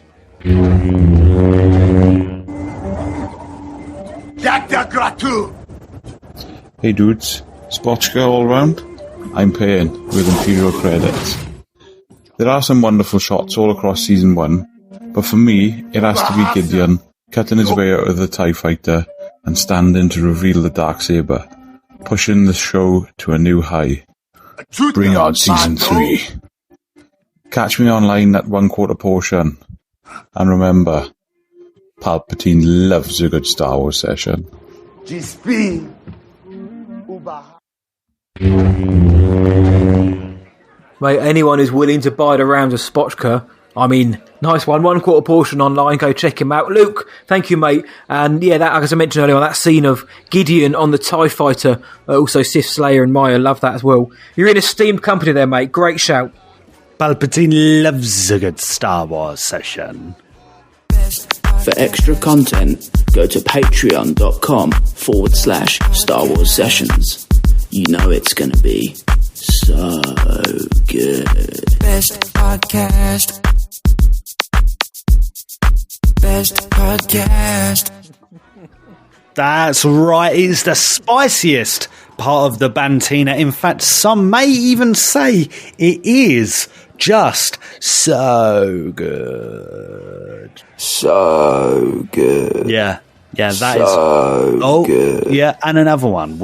Hey dudes, Spotchka all round? I'm paying with Imperial credits. There are some wonderful shots all across Season 1, but for me, it has to be Gideon cutting his way out of the TIE fighter and standing to reveal the Darksaber, pushing the show to a new high. Bring on Season 3. Catch me online at 1/4 portion. And remember, Palpatine loves a good Star Wars session. Mate, anyone who's willing to buy the rounds of Spotchka, I mean, nice one. 1/4 portion online. Go check him out. Luke, thank you, mate. And yeah, that, as I mentioned earlier, that scene of Gideon on the TIE fighter, also Sith Slayer and Maya, love that as well. You're in esteemed company there, mate. Great shout. Palpatine loves a good Star Wars session. For extra content, go to patreon.com/Star Wars Sessions. You know it's going to be so good. Best podcast. Best podcast. That's right, it's the spiciest part of the Bantina. In fact, some may even say it is just so good. So good. Yeah, that so is. Oh, good. Yeah, and another one.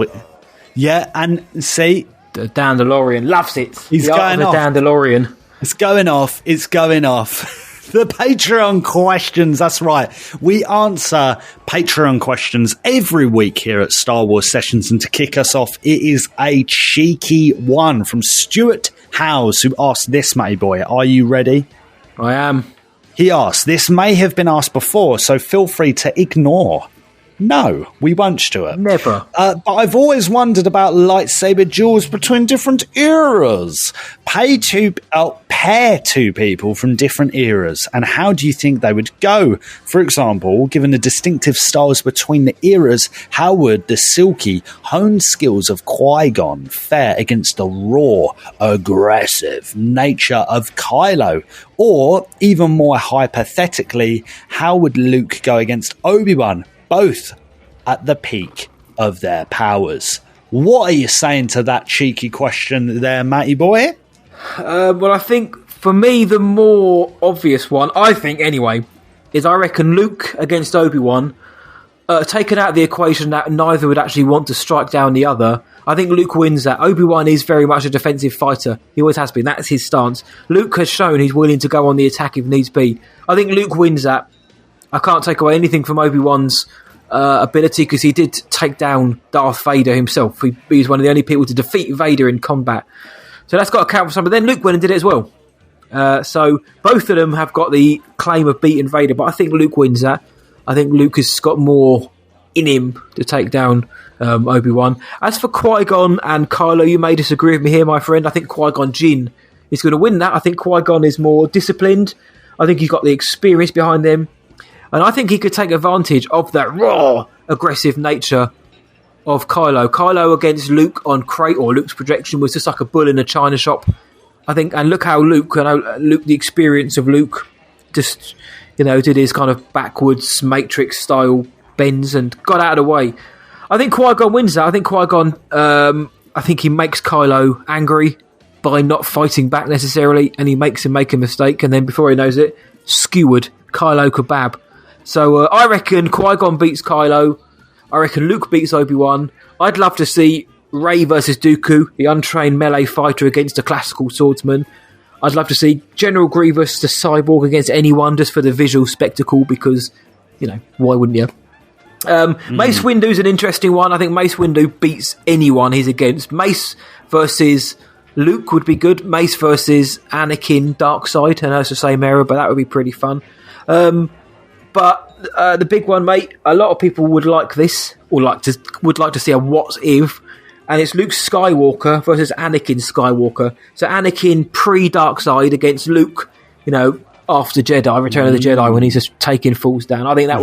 Yeah, and see, the Dandalorian loves it. He's the going off. The Dandalorian. It's going off. It's going off. The Patreon questions, that's right. We answer Patreon questions every week here at Star Wars Sessions, and to kick us off, it is a cheeky one from Stuart Howes, who asked this, Matty Boy. Are you ready? I am. He asked, this may have been asked before, so feel free to ignore. No, we won't, Stuart. Never. But I've always wondered about lightsaber duels between different eras. Pair two people from different eras, and how do you think they would go? For example, given the distinctive styles between the eras, how would the silky, honed skills of Qui-Gon fare against the raw, aggressive nature of Kylo? Or, even more hypothetically, how would Luke go against Obi-Wan? Both at the peak of their powers. What are you saying to that cheeky question there, Matty Boy? Well, I think for me, the more obvious one, I think anyway, is I reckon Luke against Obi-Wan, taken out of the equation that neither would actually want to strike down the other. I think Luke wins that. Obi-Wan is very much a defensive fighter. He always has been. That's his stance. Luke has shown he's willing to go on the attack if needs be. I think Luke wins that. I can't take away anything from Obi-Wan's ability, because he did take down Darth Vader himself. He was one of the only people to defeat Vader in combat. So that's got to count for some. But then Luke went and did it as well. So both of them have got the claim of beating Vader, but I think Luke wins that. I think Luke has got more in him to take down Obi-Wan. As for Qui-Gon and Kylo, you may disagree with me here, my friend. I think Qui-Gon Jinn is going to win that. I think Qui-Gon is more disciplined. I think he's got the experience behind him. And I think he could take advantage of that raw, aggressive nature of Kylo. Kylo against Luke on Crate, or Luke's projection, was just like a bull in a china shop. I think, and look how Luke, the experience of Luke, just, did his kind of backwards Matrix style bends and got out of the way. I think Qui-Gon wins that. I think Qui-Gon, I think he makes Kylo angry by not fighting back necessarily, and he makes him make a mistake, and then before he knows it, skewered Kylo kebab. So I reckon Qui-Gon beats Kylo. I reckon Luke beats Obi-Wan. I'd love to see Rey versus Dooku, the untrained melee fighter against a classical swordsman. I'd love to see General Grievous, the cyborg, against anyone, just for the visual spectacle, because, why wouldn't you? Mace Windu's an interesting one. I think Mace Windu beats anyone he's against. Mace versus Luke would be good. Mace versus Anakin Darkseid. I know it's the same era, but that would be pretty fun. But the big one, mate, a lot of people would like this, or would like to see a what if, and it's Luke Skywalker versus Anakin Skywalker. So Anakin pre-Darkseid against Luke, after Jedi, Return of the Jedi, when he's just taking fools down. I think that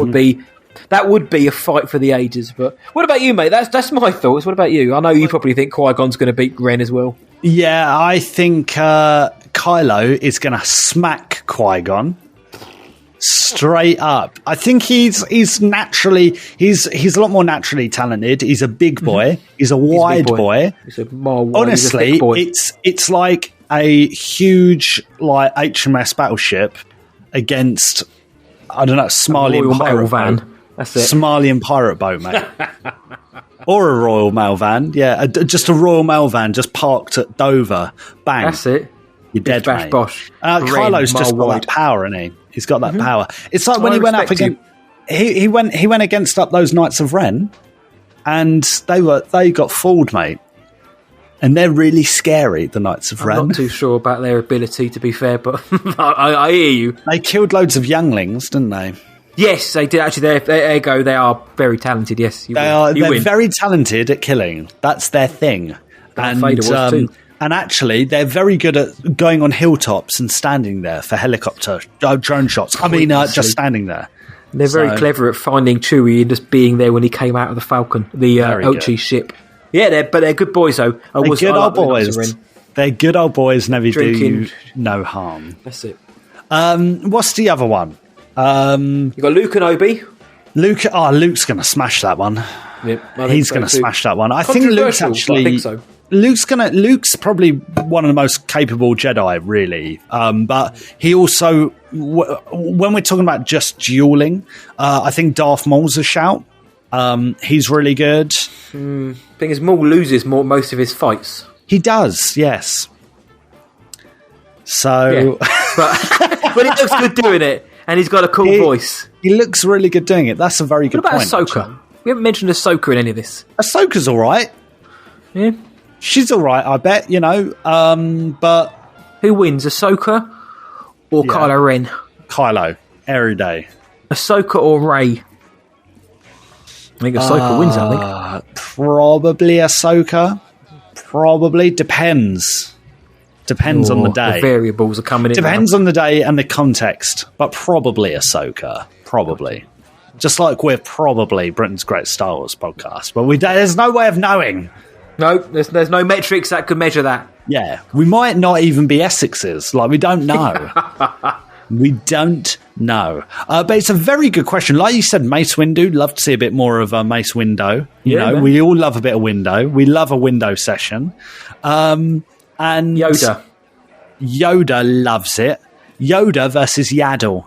would be a fight for the ages. But what about you, mate? That's my thoughts. What about you? I know you probably think Qui-Gon's going to beat Ren as well. Yeah, I think Kylo is going to smack Qui-Gon. Straight up. I think he's a lot more naturally talented. He's a big boy. He's a wide boy. He's a more wide, honestly, boy. it's like a huge HMS battleship against, I don't know, Somalian pirate van. That's it. Somalian pirate boat, mate. Or a Royal Mail van. Yeah, just a Royal Mail van just parked at Dover. Bang. That's it. You're dead, bash, mate. Bosh. Kylo's just got that power, isn't he? He's got that power. It's like when he went up against he went against up those Knights of Ren, and they got fooled, mate. And they're really scary, the Knights of Ren. I'm not too sure about their ability, to be fair, but I hear you. They killed loads of younglings, didn't they? Yes, they did. Actually, there you go. They are very talented. Yes, they're very talented at killing. That's their thing. Darth Vader was too. And actually, they're very good at going on hilltops and standing there for helicopter drone shots. I mean, just standing there. They're very clever at finding Chewie and just being there when he came out of the Falcon, the Ochi ship. Yeah, they're good boys though. They're good old boys. They're good old boys. Never do you no harm. That's it. What's the other one? You got Luke and Obi. Luke's going to smash that one. Yep, he's going to smash that one. I think Luke's actually. I think so. Luke's probably one of the most capable Jedi, really. But he also, when we're talking about just dueling, I think Darth Maul's a shout. He's really good. Thing is, Maul loses most of his fights. He does, yes. So, but he looks good doing it, and he's got a cool voice. He looks really good doing it. That's a very good point. What about Ahsoka? We haven't mentioned Ahsoka in any of this. Ahsoka's all right. Yeah. She's all right, I bet, but... Who wins, Ahsoka or Kylo Ren? Kylo, every day. Ahsoka or Rey? I think Ahsoka wins, I think. Probably Ahsoka. Probably. Depends. Depends on the day. The variables are coming in. Depends on the day and the context, but probably Ahsoka. Probably. Just like we're probably Britain's Greatest Star Wars podcast, but there's no way of knowing. No, there's no metrics that could measure that. Yeah, we might not even be Essexes. Like, we don't know. We don't know. But it's a very good question. Like you said, Mace Windu. Love to see a bit more of Mace Windu. Man. We all love a bit of Windu. We love a Windu session. And Yoda loves it. Yoda versus Yaddle.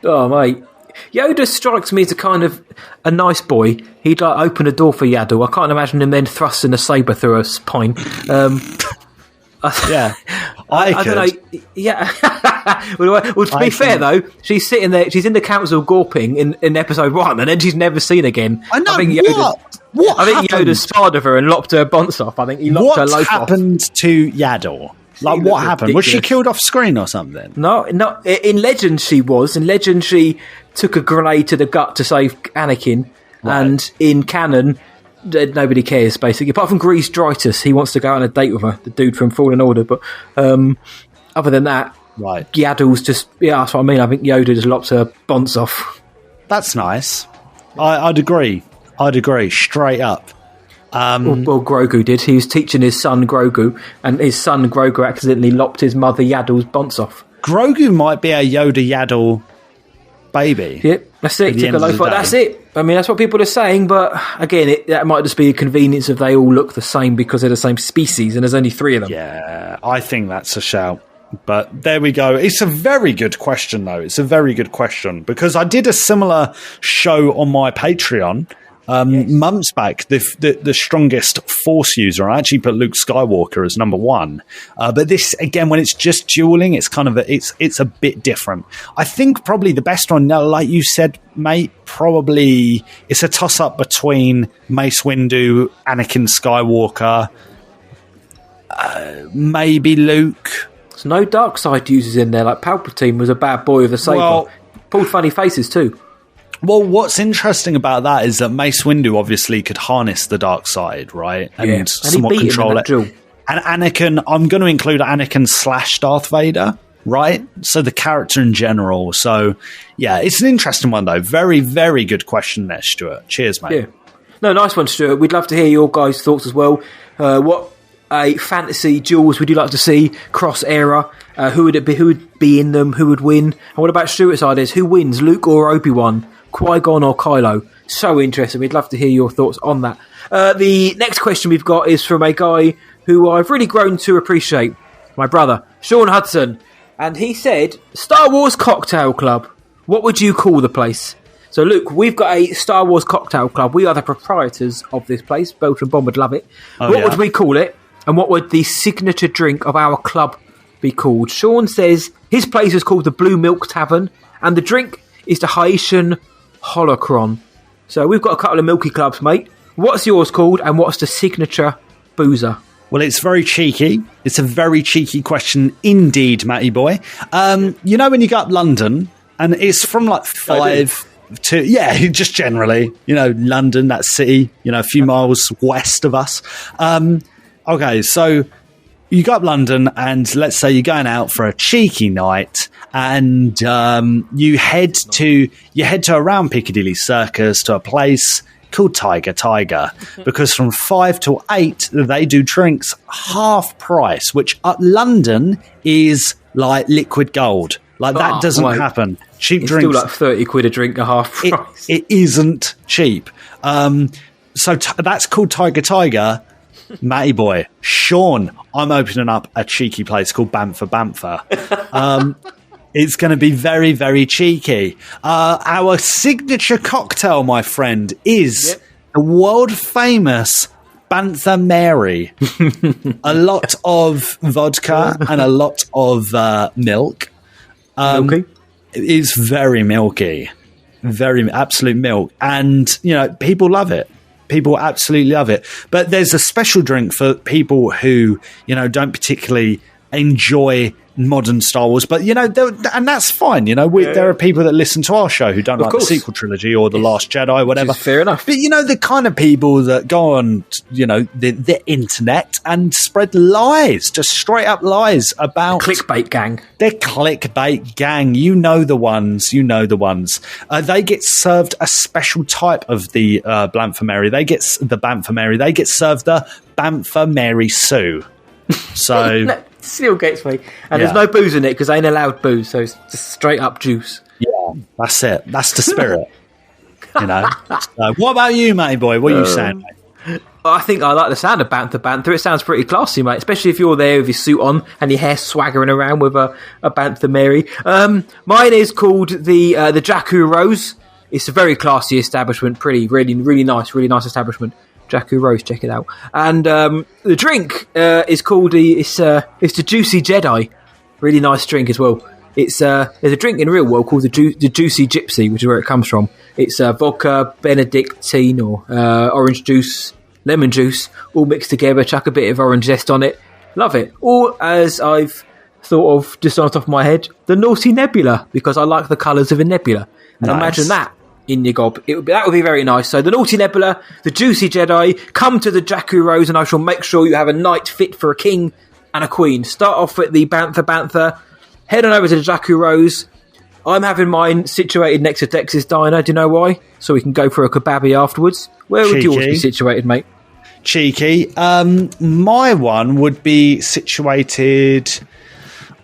Oh, mate. Yoda strikes me as a nice boy. He'd open a door for Yaddle. I can't imagine him then thrusting a saber through her spine. Yeah, I don't know. Yeah. Well, to be fair though, she's sitting there. She's in the council gawping in episode 1, and then she's never seen again. I know. I think Yoda sparred with her and lopped her bonce off. I think he lopped her loaf off. What happened to Yaddle? Like, what happened? Was she killed off screen or something? No. In Legend she was. In Legend she took a grenade to the gut to save Anakin, and in canon nobody cares basically, apart from Grease Dritus. He wants to go on a date with her, the dude from Fallen Order. But other than that, Yaddle's just that's what I mean. I think Yoda just lops her bonce off. That's nice. I'd agree straight up. Well, Grogu did. He was teaching his son Grogu, and his son Grogu accidentally lopped his mother Yaddle's bonce off. Grogu might be a Yoda Yaddle baby. Yep, that's it. Took a loaf off. That's it. I mean, that's what people are saying, but again, that might just be a convenience of they all look the same because they're the same species, and there's only 3 of them. Yeah, I think that's a shout. But there we go. It's a very good question, though. It's a very good question because I did a similar show on my Patreon. Months back, the strongest Force user, I actually put Luke Skywalker as number 1. But this, again, when it's just dueling, it's kind of it's a bit different. I think probably the best one, like you said, mate, probably it's a toss-up between Mace Windu, Anakin Skywalker, maybe Luke. There's no dark side users in there. Like Palpatine was a bad boy with a saber. Pulled funny faces too. Well, what's interesting about that is that Mace Windu obviously could harness the dark side, right? And somewhat control it. And Anakin, I'm going to include Anakin / Darth Vader, right? So the character in general. So, yeah, it's an interesting one, though. Very, very good question there, Stuart. Cheers, mate. Yeah. No, nice one, Stuart. We'd love to hear your guys' thoughts as well. What a fantasy duels would you like to see cross-era? Who would it be? Who would be in them? Who would win? And what about Stuart's ideas? Who wins, Luke or Obi-Wan? Qui-Gon or Kylo? So interesting. We'd love to hear your thoughts on that. The next question we've got is from a guy who I've really grown to appreciate, my brother, Sean Hudson. And he said, Star Wars Cocktail Club. What would you call the place? So, Luke, we've got a Star Wars Cocktail Club. We are the proprietors of this place. Belgian Bomb would love it. What would we call it? And what would the signature drink of our club be called? Sean says his place is called the Blue Milk Tavern, and the drink is the Haitian Holocron. So we've got a couple of milky clubs, mate. What's yours called, and what's the signature boozer? Well, it's very cheeky. It's a very cheeky question indeed, Matty boy. You know when you go up London, and it's from like 5 to... Yeah, just generally. You know, London, that city, a few miles west of us. Okay, so you go up London, and let's say you're going out for a cheeky night, and you head to around Piccadilly Circus to a place called Tiger, because from 5 till 8 they do drinks half price, which at London is like liquid gold. Like that doesn't happen. Cheap it's drinks, still like 30 quid a drink, a half price. It isn't cheap. So that's called Tiger. Matty boy, Sean, I'm opening up a cheeky place called Bantha. It's going to be very, very cheeky. Our signature cocktail, my friend, is the world famous Bantha Mary. A lot of vodka and a lot of milk. Milky? It's very milky. Very absolute milk. And, people love it. People absolutely love it. But there's a special drink for people who, don't particularly enjoy modern Star Wars. But, and that's fine. There are people that listen to our show who don't like the sequel trilogy or The Last Jedi, whatever. Fair enough. But, the kind of people that go on, the internet and spread lies, just straight up lies about... The clickbait gang. They're clickbait gang. You know the ones. They get served a special type of the Bantha Mary. They get the Bantha Mary. They get served the Bantha Mary Sue. So... That still gets me. And there's no booze in it because they ain't allowed booze, so it's just straight up juice. Yeah, that's it. That's the spirit. So, what about you, matey boy? What are you saying, mate? I think I like the sound of Bantha. It sounds pretty classy, mate, especially if you're there with your suit on and your hair swaggering around with a Bantha Mary. Mine is called the Jakku Rose. It's a very classy establishment, really nice establishment. Jakku Rose, check it out. And the drink is called it's the Juicy Jedi. Really nice drink as well. It's there's a drink in the real world called the Juicy Gypsy, which is where it comes from. It's vodka, Benedictine, or orange juice, lemon juice, all mixed together. Chuck a bit of orange zest on it. Love it. Or as I've thought of just on the top of my head, the Naughty Nebula, because I like the colours of a nebula. And imagine that in your gob. That would be very nice. So the Naughty Nebula, the Juicy Jedi, come to the Jakku Rose, and I shall make sure you have a night fit for a king and a queen. Start off at the Bantha, head on over to the Jakku Rose. I'm having mine situated next to Dex's Diner. Do you know why? So we can go for a kebabby afterwards. Where would yours be situated, mate? Cheeky. My one would be situated...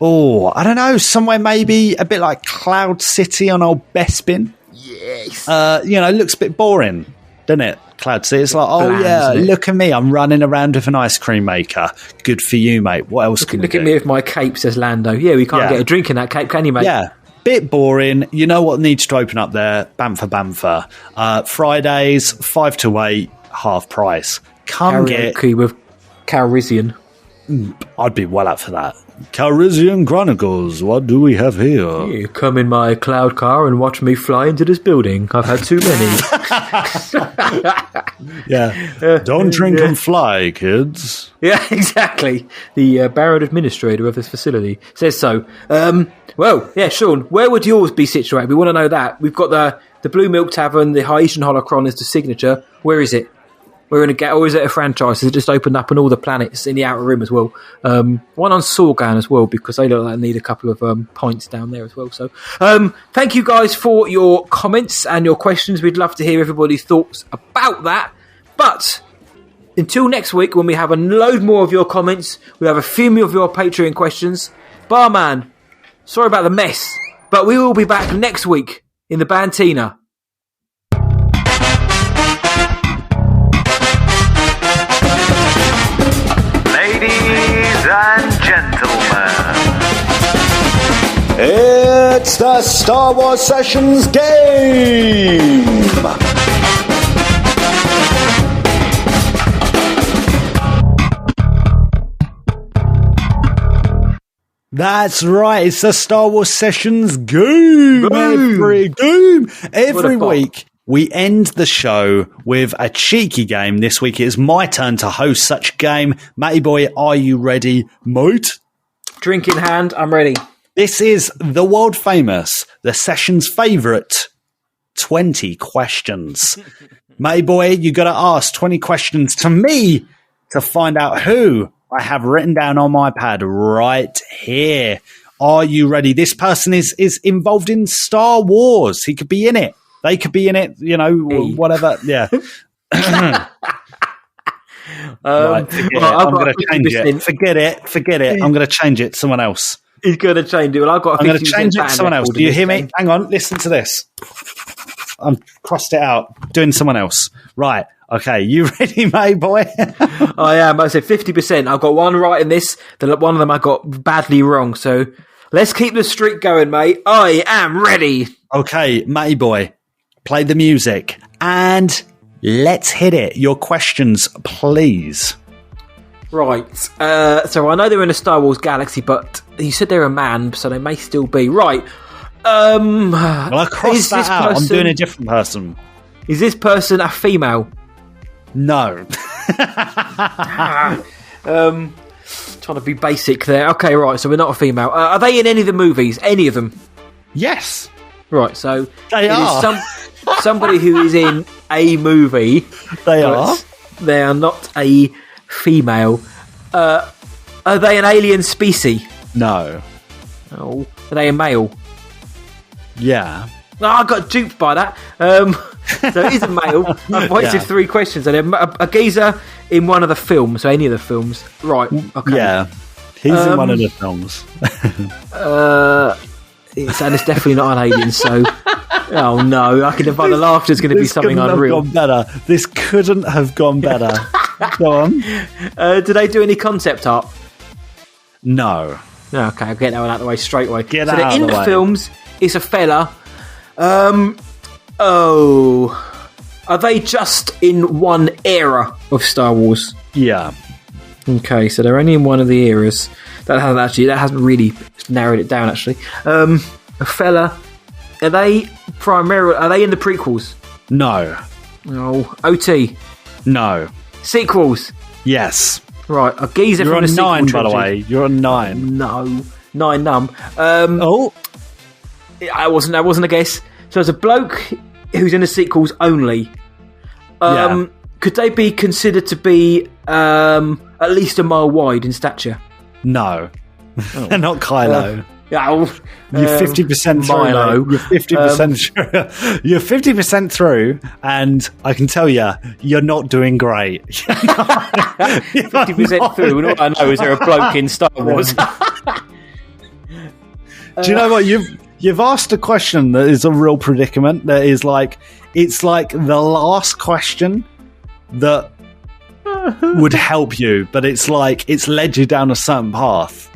I don't know, somewhere maybe a bit like Cloud City on Old Bespin. Yes. Looks a bit boring, doesn't it? Cloud City. It's like, look at me. I'm running around with an ice cream maker. Good for you, mate. What else can you do? Look at me with my cape, says Lando. Yeah, we can't get a drink in that cape, can you, mate? Yeah. Bit boring. You know what needs to open up there? Bantha. Fridays, 5 to 8, half price. Come Karaoke with Calrissian. I'd be well up for that. Calrissian Chronicles, what do we have here? You come in my cloud car and watch me fly into this building. I've had too many. Don't drink and fly, kids. Yeah, exactly. The Baron Administrator of this facility says so. Sean, where would yours be situated? We want to know that. We've got the Blue Milk Tavern, the Haitian Holocron is the signature. Where is it? We're going to get, or is it a franchise? Has it just opened up on all the planets in the Outer Rim as well? One on Sorgan as well, because they look like they need a couple of points down there as well. So, thank you guys for your comments and your questions. We'd love to hear everybody's thoughts about that. But until next week, when we have a load more of your comments, we have a few more of your Patreon questions. Barman, sorry about the mess, but we will be back next week in the Bantina. Ladies and gentlemen, it's the Star Wars Sessions game! That's right, it's the Star Wars Sessions game! Every week, we end the show with a cheeky game. This week it is my turn to host such a game. Matty boy, are you ready, mate? Drink in hand, I'm ready. This is the world famous, the Sessions favourite, 20 questions. Matty boy, you got to ask 20 questions to me to find out who I have written down on my pad right here. Are you ready? This person is involved in Star Wars. He could be in it. They could be in it, whatever. Yeah. Right, I'm going to change it. Forget it. I'm going to change it to someone else. He's going to change it. Well, I'm going to change it to someone else. Do you hear me? Hang on. Listen to this. I'm crossed it out. Doing someone else. Right. Okay. You ready, mate, boy? I am. I said 50%. I've got one right in this. One of them I got badly wrong. So let's keep the streak going, mate. I am ready. Okay, matey boy. Play the music. And let's hit it. Your questions, please. Right. So I know they're in a Star Wars galaxy, but you said they're a man, so they may still be. Right. Well, I crossed that out. I'm doing a different person. Is this person a female? No. Trying to be basic there. Okay, right. So we're not a female. Are they in any of the movies? Any of them? Yes. Right. So they are. Somebody who is in a movie. They are. They are not a female. Are they an alien species? No. Oh. Are they a male? Yeah. Oh, I got duped by that. So it is a male. I've wasted 3 questions. And a geezer in one of the films, so any of the films. Right. Okay. Yeah. He's in one of the films. And it's definitely not an alien, so... Oh, no. I can divide the laughter is going to be something unreal. This couldn't have gone better. Go on. Do they do any concept art? No. Okay, I'll get that one out of the way straight away. Get out of the way. So in the films, it's a fella. Are they just in one era of Star Wars? Yeah. Okay, so they're only in one of the eras. That hasn't really narrowed it down, actually. A fella. Are they in the prequels? No. No. OT? No. Sequels? Yes. Right, a geezer You're from the sequel 9, trilogy. by the way. You're on 9. No. 9 numb. Oh. I wasn't a guess. So there's a bloke who's in the sequels only. Could they be considered to be at least a mile wide in stature? No. They're not Kylo. You're 50% through. Milo. You're 50% You're 50% through, and I can tell you, you're not doing great. 50% through, and all I know is there a bloke in Star Wars. Do you know what you've asked a question that is a real predicament? That is it's like the last question that would help you, but it's led you down a certain path.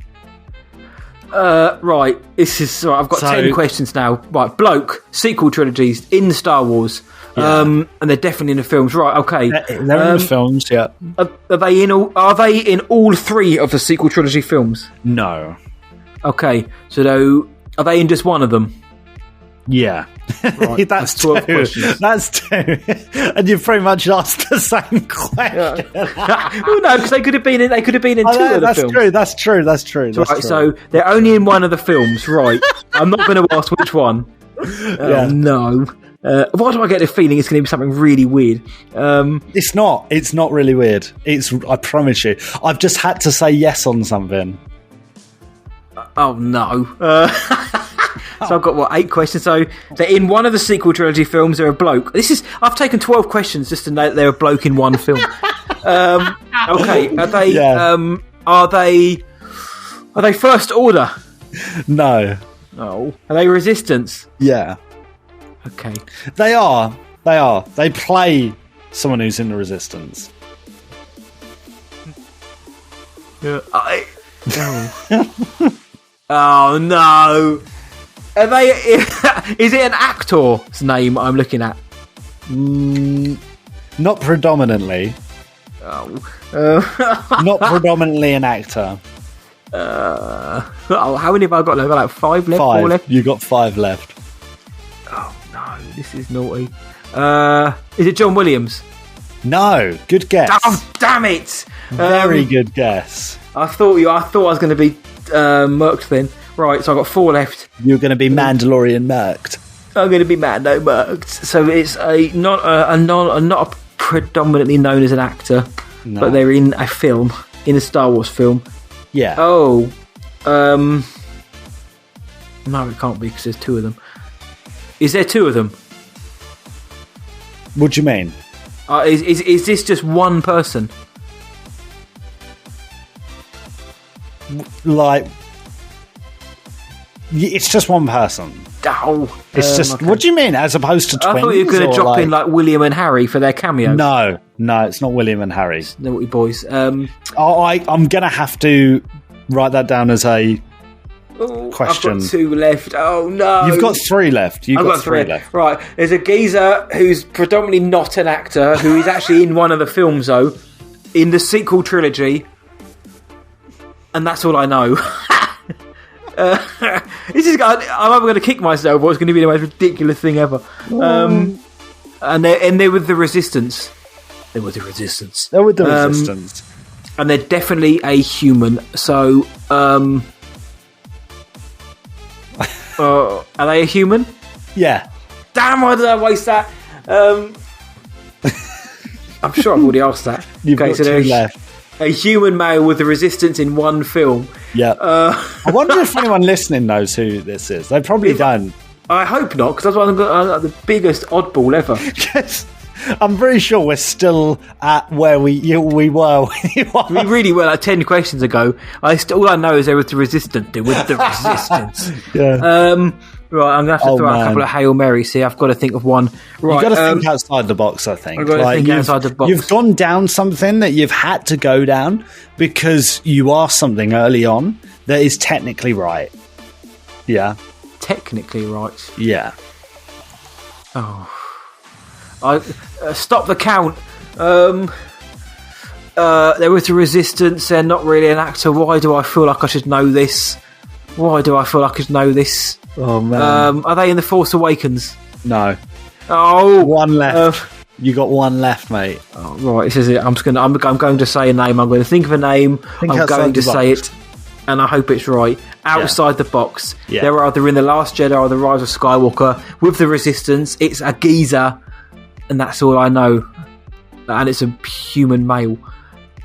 Right, this is right. I've got 10 questions now. Right, bloke, sequel trilogies in Star Wars, and they're definitely in the films. Right, okay, they're in the films. Yeah, are they in all 3 of the sequel trilogy films? No. Okay, so are they in just one of them? Yeah, right, that's 12 2. questions. That's 2, and you've pretty much asked the same question. Well, no, because they could have been in 2 of the films. That's true. So they're only in one of the films, right? I'm not going to ask which one. No. Why do I get the feeling it's going to be something really weird? It's not. It's not really weird. I promise you. I've just had to say yes on something. Oh no. So I've got 8 questions. So they're in one of the sequel trilogy films. They're a bloke. I've taken 12 questions just to know that they're a bloke in one film. Okay. Are they First Order? No. No. Are they Resistance? Yeah. Okay. They are. They play someone who's in the Resistance. Yeah. Oh no. Are they? Is it an actor's name I'm looking at? Not predominantly. Not predominantly an actor. How many have I got left? Like 5 left? 5. 4 left? You got 5 left. Oh no, this is naughty. Is it John Williams? No. Good guess. Oh damn it! Very good guess. I thought I was going to be murked then. Right, so I've got 4 left. You're going to be Mandalorian murked. I'm going to be Mando murked. So it's not predominantly known as an actor, but they're in a film. in a Star Wars film. Yeah. Oh. No, it can't be because there's two of them. Is there two of them? What do you mean? Is this just one person? Like, it's just one person. Oh, it's just. Okay. What do you mean? As opposed to twins? I thought you were going to drop in like William and Harry for their cameo. No, it's not William and Harry. Naughty boys. I'm going to have to write that down as a question. I've got two left. Oh no! You've got three left. I've got three left. Right. There's a geezer who's predominantly not an actor, who is actually in one of the films though, in the sequel trilogy, and that's all I know. This is. I'm either going to kick myself, or it's going to be the most ridiculous thing ever. And they're with the Resistance. They're with the Resistance. They're with the Resistance. And they're definitely a human. So, are they a human? Yeah. Damn, why did I waste that? I'm sure I've already asked that. You've got two left. A human male with the Resistance in one film. Yeah. I wonder if anyone listening knows who this is. They probably don't. I hope not, because I'm the biggest oddball ever. Yes. I'm pretty sure we're still at where we were. We really were, like 10 questions ago. All I know is they were the Resistance. They were the Resistance. Yeah. Right, I'm going to have to throw out a couple of Hail Marys here. I've got to think of one. Right, you've got to think outside the box, I think. I've got to think outside the box. You've gone down something that you've had to go down because you asked something early on that is technically right. Yeah. Technically right? Yeah. Oh. Stop the count. They're with the Resistance. They're not really an actor. Why do I feel like I should know this? Oh man. Are they in The Force Awakens? No. Oh, one left. You got one left, mate. Oh, right. This is it. I'm going to say a name. I'm going to think of a name. I'm going to say it, and I hope it's right. Outside the box. Yeah. They're either in The Last Jedi or The Rise of Skywalker with the Resistance. It's a geezer, and that's all I know. And it's a human male.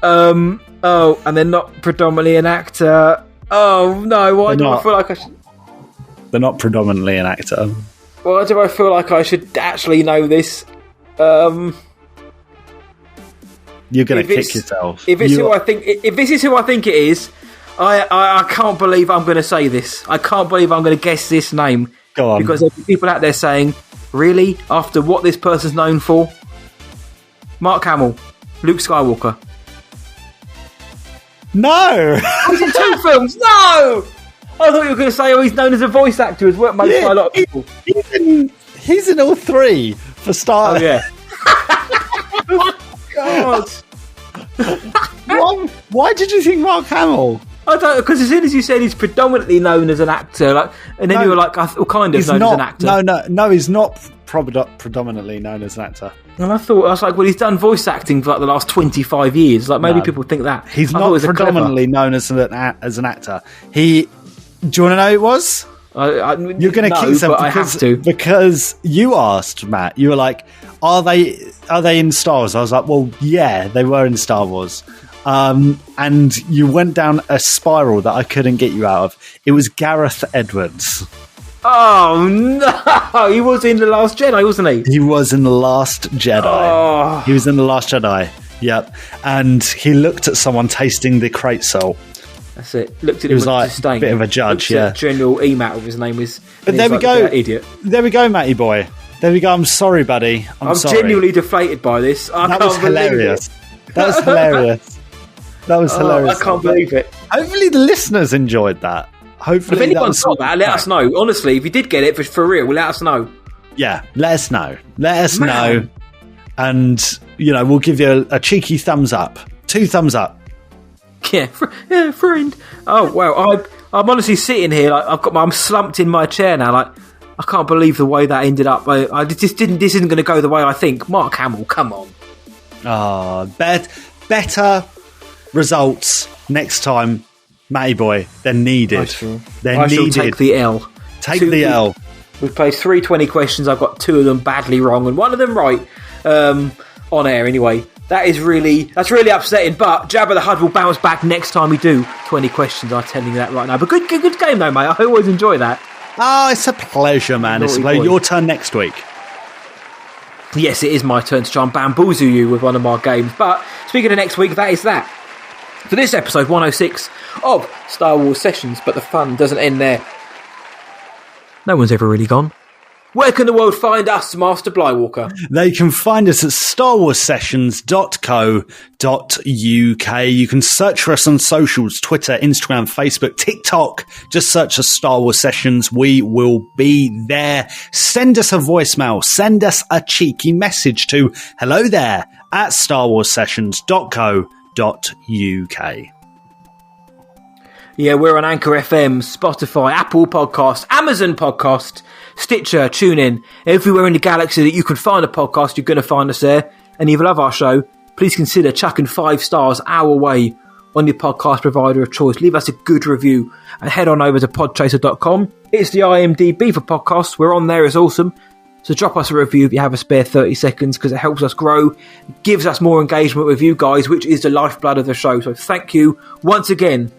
And they're not predominantly an actor. Oh no! Why do I feel like I should? They're not predominantly an actor. Why do I feel like I should actually know this? You're going to kick yourself. If this is who I think it is, I can't believe I'm going to say this. I can't believe I'm going to guess this name. Go on. Because there's people out there saying, really? After what this person's known for? Mark Hamill, Luke Skywalker. No! He's in two films. No! I thought you were going to say, he's known as a voice actor as well, by a lot of people. He's in all three for starters. Oh, yeah. God. Why did you think Mark Hamill? I don't, because as soon as you said he's predominantly known as an actor, and then you were like, kind of known as an actor. No, he's not predominantly known as an actor. And I was like, well, he's done voice acting for like the last 25 years. Like, maybe people think that. He's not predominantly known as an actor. Do you want to know who it was? You're going to kick yourself because you asked, Matt. You were like, "Are they in Star Wars?" I was like, "Well, yeah, they were in Star Wars." And you went down a spiral that I couldn't get you out of. It was Gareth Edwards. Oh no! He was in The Last Jedi, wasn't he? He was in The Last Jedi. Oh. He was in The Last Jedi. Yep. And he looked at someone tasting the crate soul. That's it. Looked at he was like a bit of a judge, yeah. General Emat, his name was. But there we go, idiot. There we go, Matty boy. There we go. I'm sorry, buddy. I'm sorry. Genuinely deflated by this. That was hilarious. That was hilarious. That was hilarious. I can't believe it. Hopefully, the listeners enjoyed that. Hopefully, if anyone got that, let us know. Honestly, if you did get it for real, let us know. Yeah, let us know. Let us know, and we'll give you a cheeky thumbs up. 2 thumbs up. Yeah, friend. Oh wow, I'm honestly sitting here like I'm slumped in my chair now. Like I can't believe the way that ended up. This isn't going to go the way I think. Mark Hamill, come on. Better results next time, Matty boy. They're needed. I shall take the L. Take the L. We've played 320 questions. I've got 2 of them badly wrong and 1 of them right. On air anyway. That's really upsetting. But Jabba the Hutt will bounce back next time we do 20 questions. I'm telling you that right now. But good game though, mate. I always enjoy that. Oh, it's a pleasure, man. It's your turn next week. Yes, it is my turn to try and bamboozle you with one of my games. But speaking of next week, that is that. For this episode 106 of Star Wars Sessions, but the fun doesn't end there. No one's ever really gone. Where can the world find us, Master Blywalker? They can find us at starwarsessions.co.uk. You can search for us on socials, Twitter, Instagram, Facebook, TikTok. Just search for Star Wars Sessions. We will be there. Send us a voicemail. Send us a cheeky message to hello there at starwarsessions.co.uk. Yeah, we're on Anchor FM, Spotify, Apple Podcast, Amazon Podcast, Stitcher, TuneIn, everywhere in the galaxy that you can find a podcast, you're going to find us there. And if you love our show, please consider chucking 5 stars our way on your podcast provider of choice. Leave us a good review and head on over to podchaser.com. It's the IMDb for podcasts. We're on there. It's awesome. So drop us a review if you have a spare 30 seconds because it helps us grow, gives us more engagement with you guys, which is the lifeblood of the show. So thank you once again.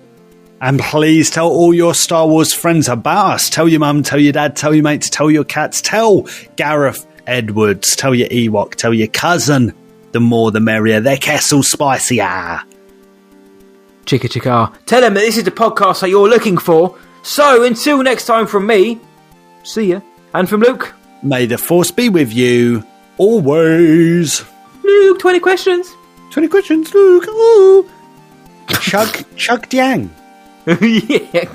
And please tell all your Star Wars friends about us. Tell your mum, tell your dad, tell your mates, tell your cats, tell Gareth Edwards, tell your Ewok, tell your cousin. The more the merrier. Their Kessel spicy. Chicka chicka. Tell them that this is the podcast that you're looking for. So until next time from me, see ya. And from Luke, may the Force be with you always. Luke, 20 questions. 20 questions, Luke. Ooh. Chug Diang. Yeah.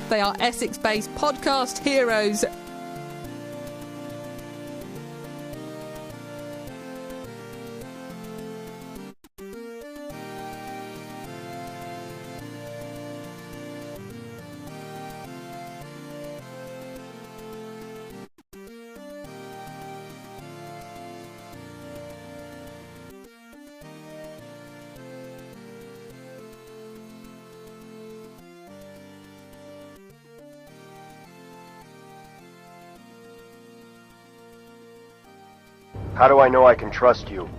They are Essex-based podcast heroes. How do I know I can trust you?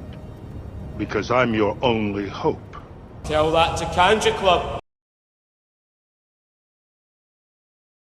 Because I'm your only hope. Tell that to Kanja Club.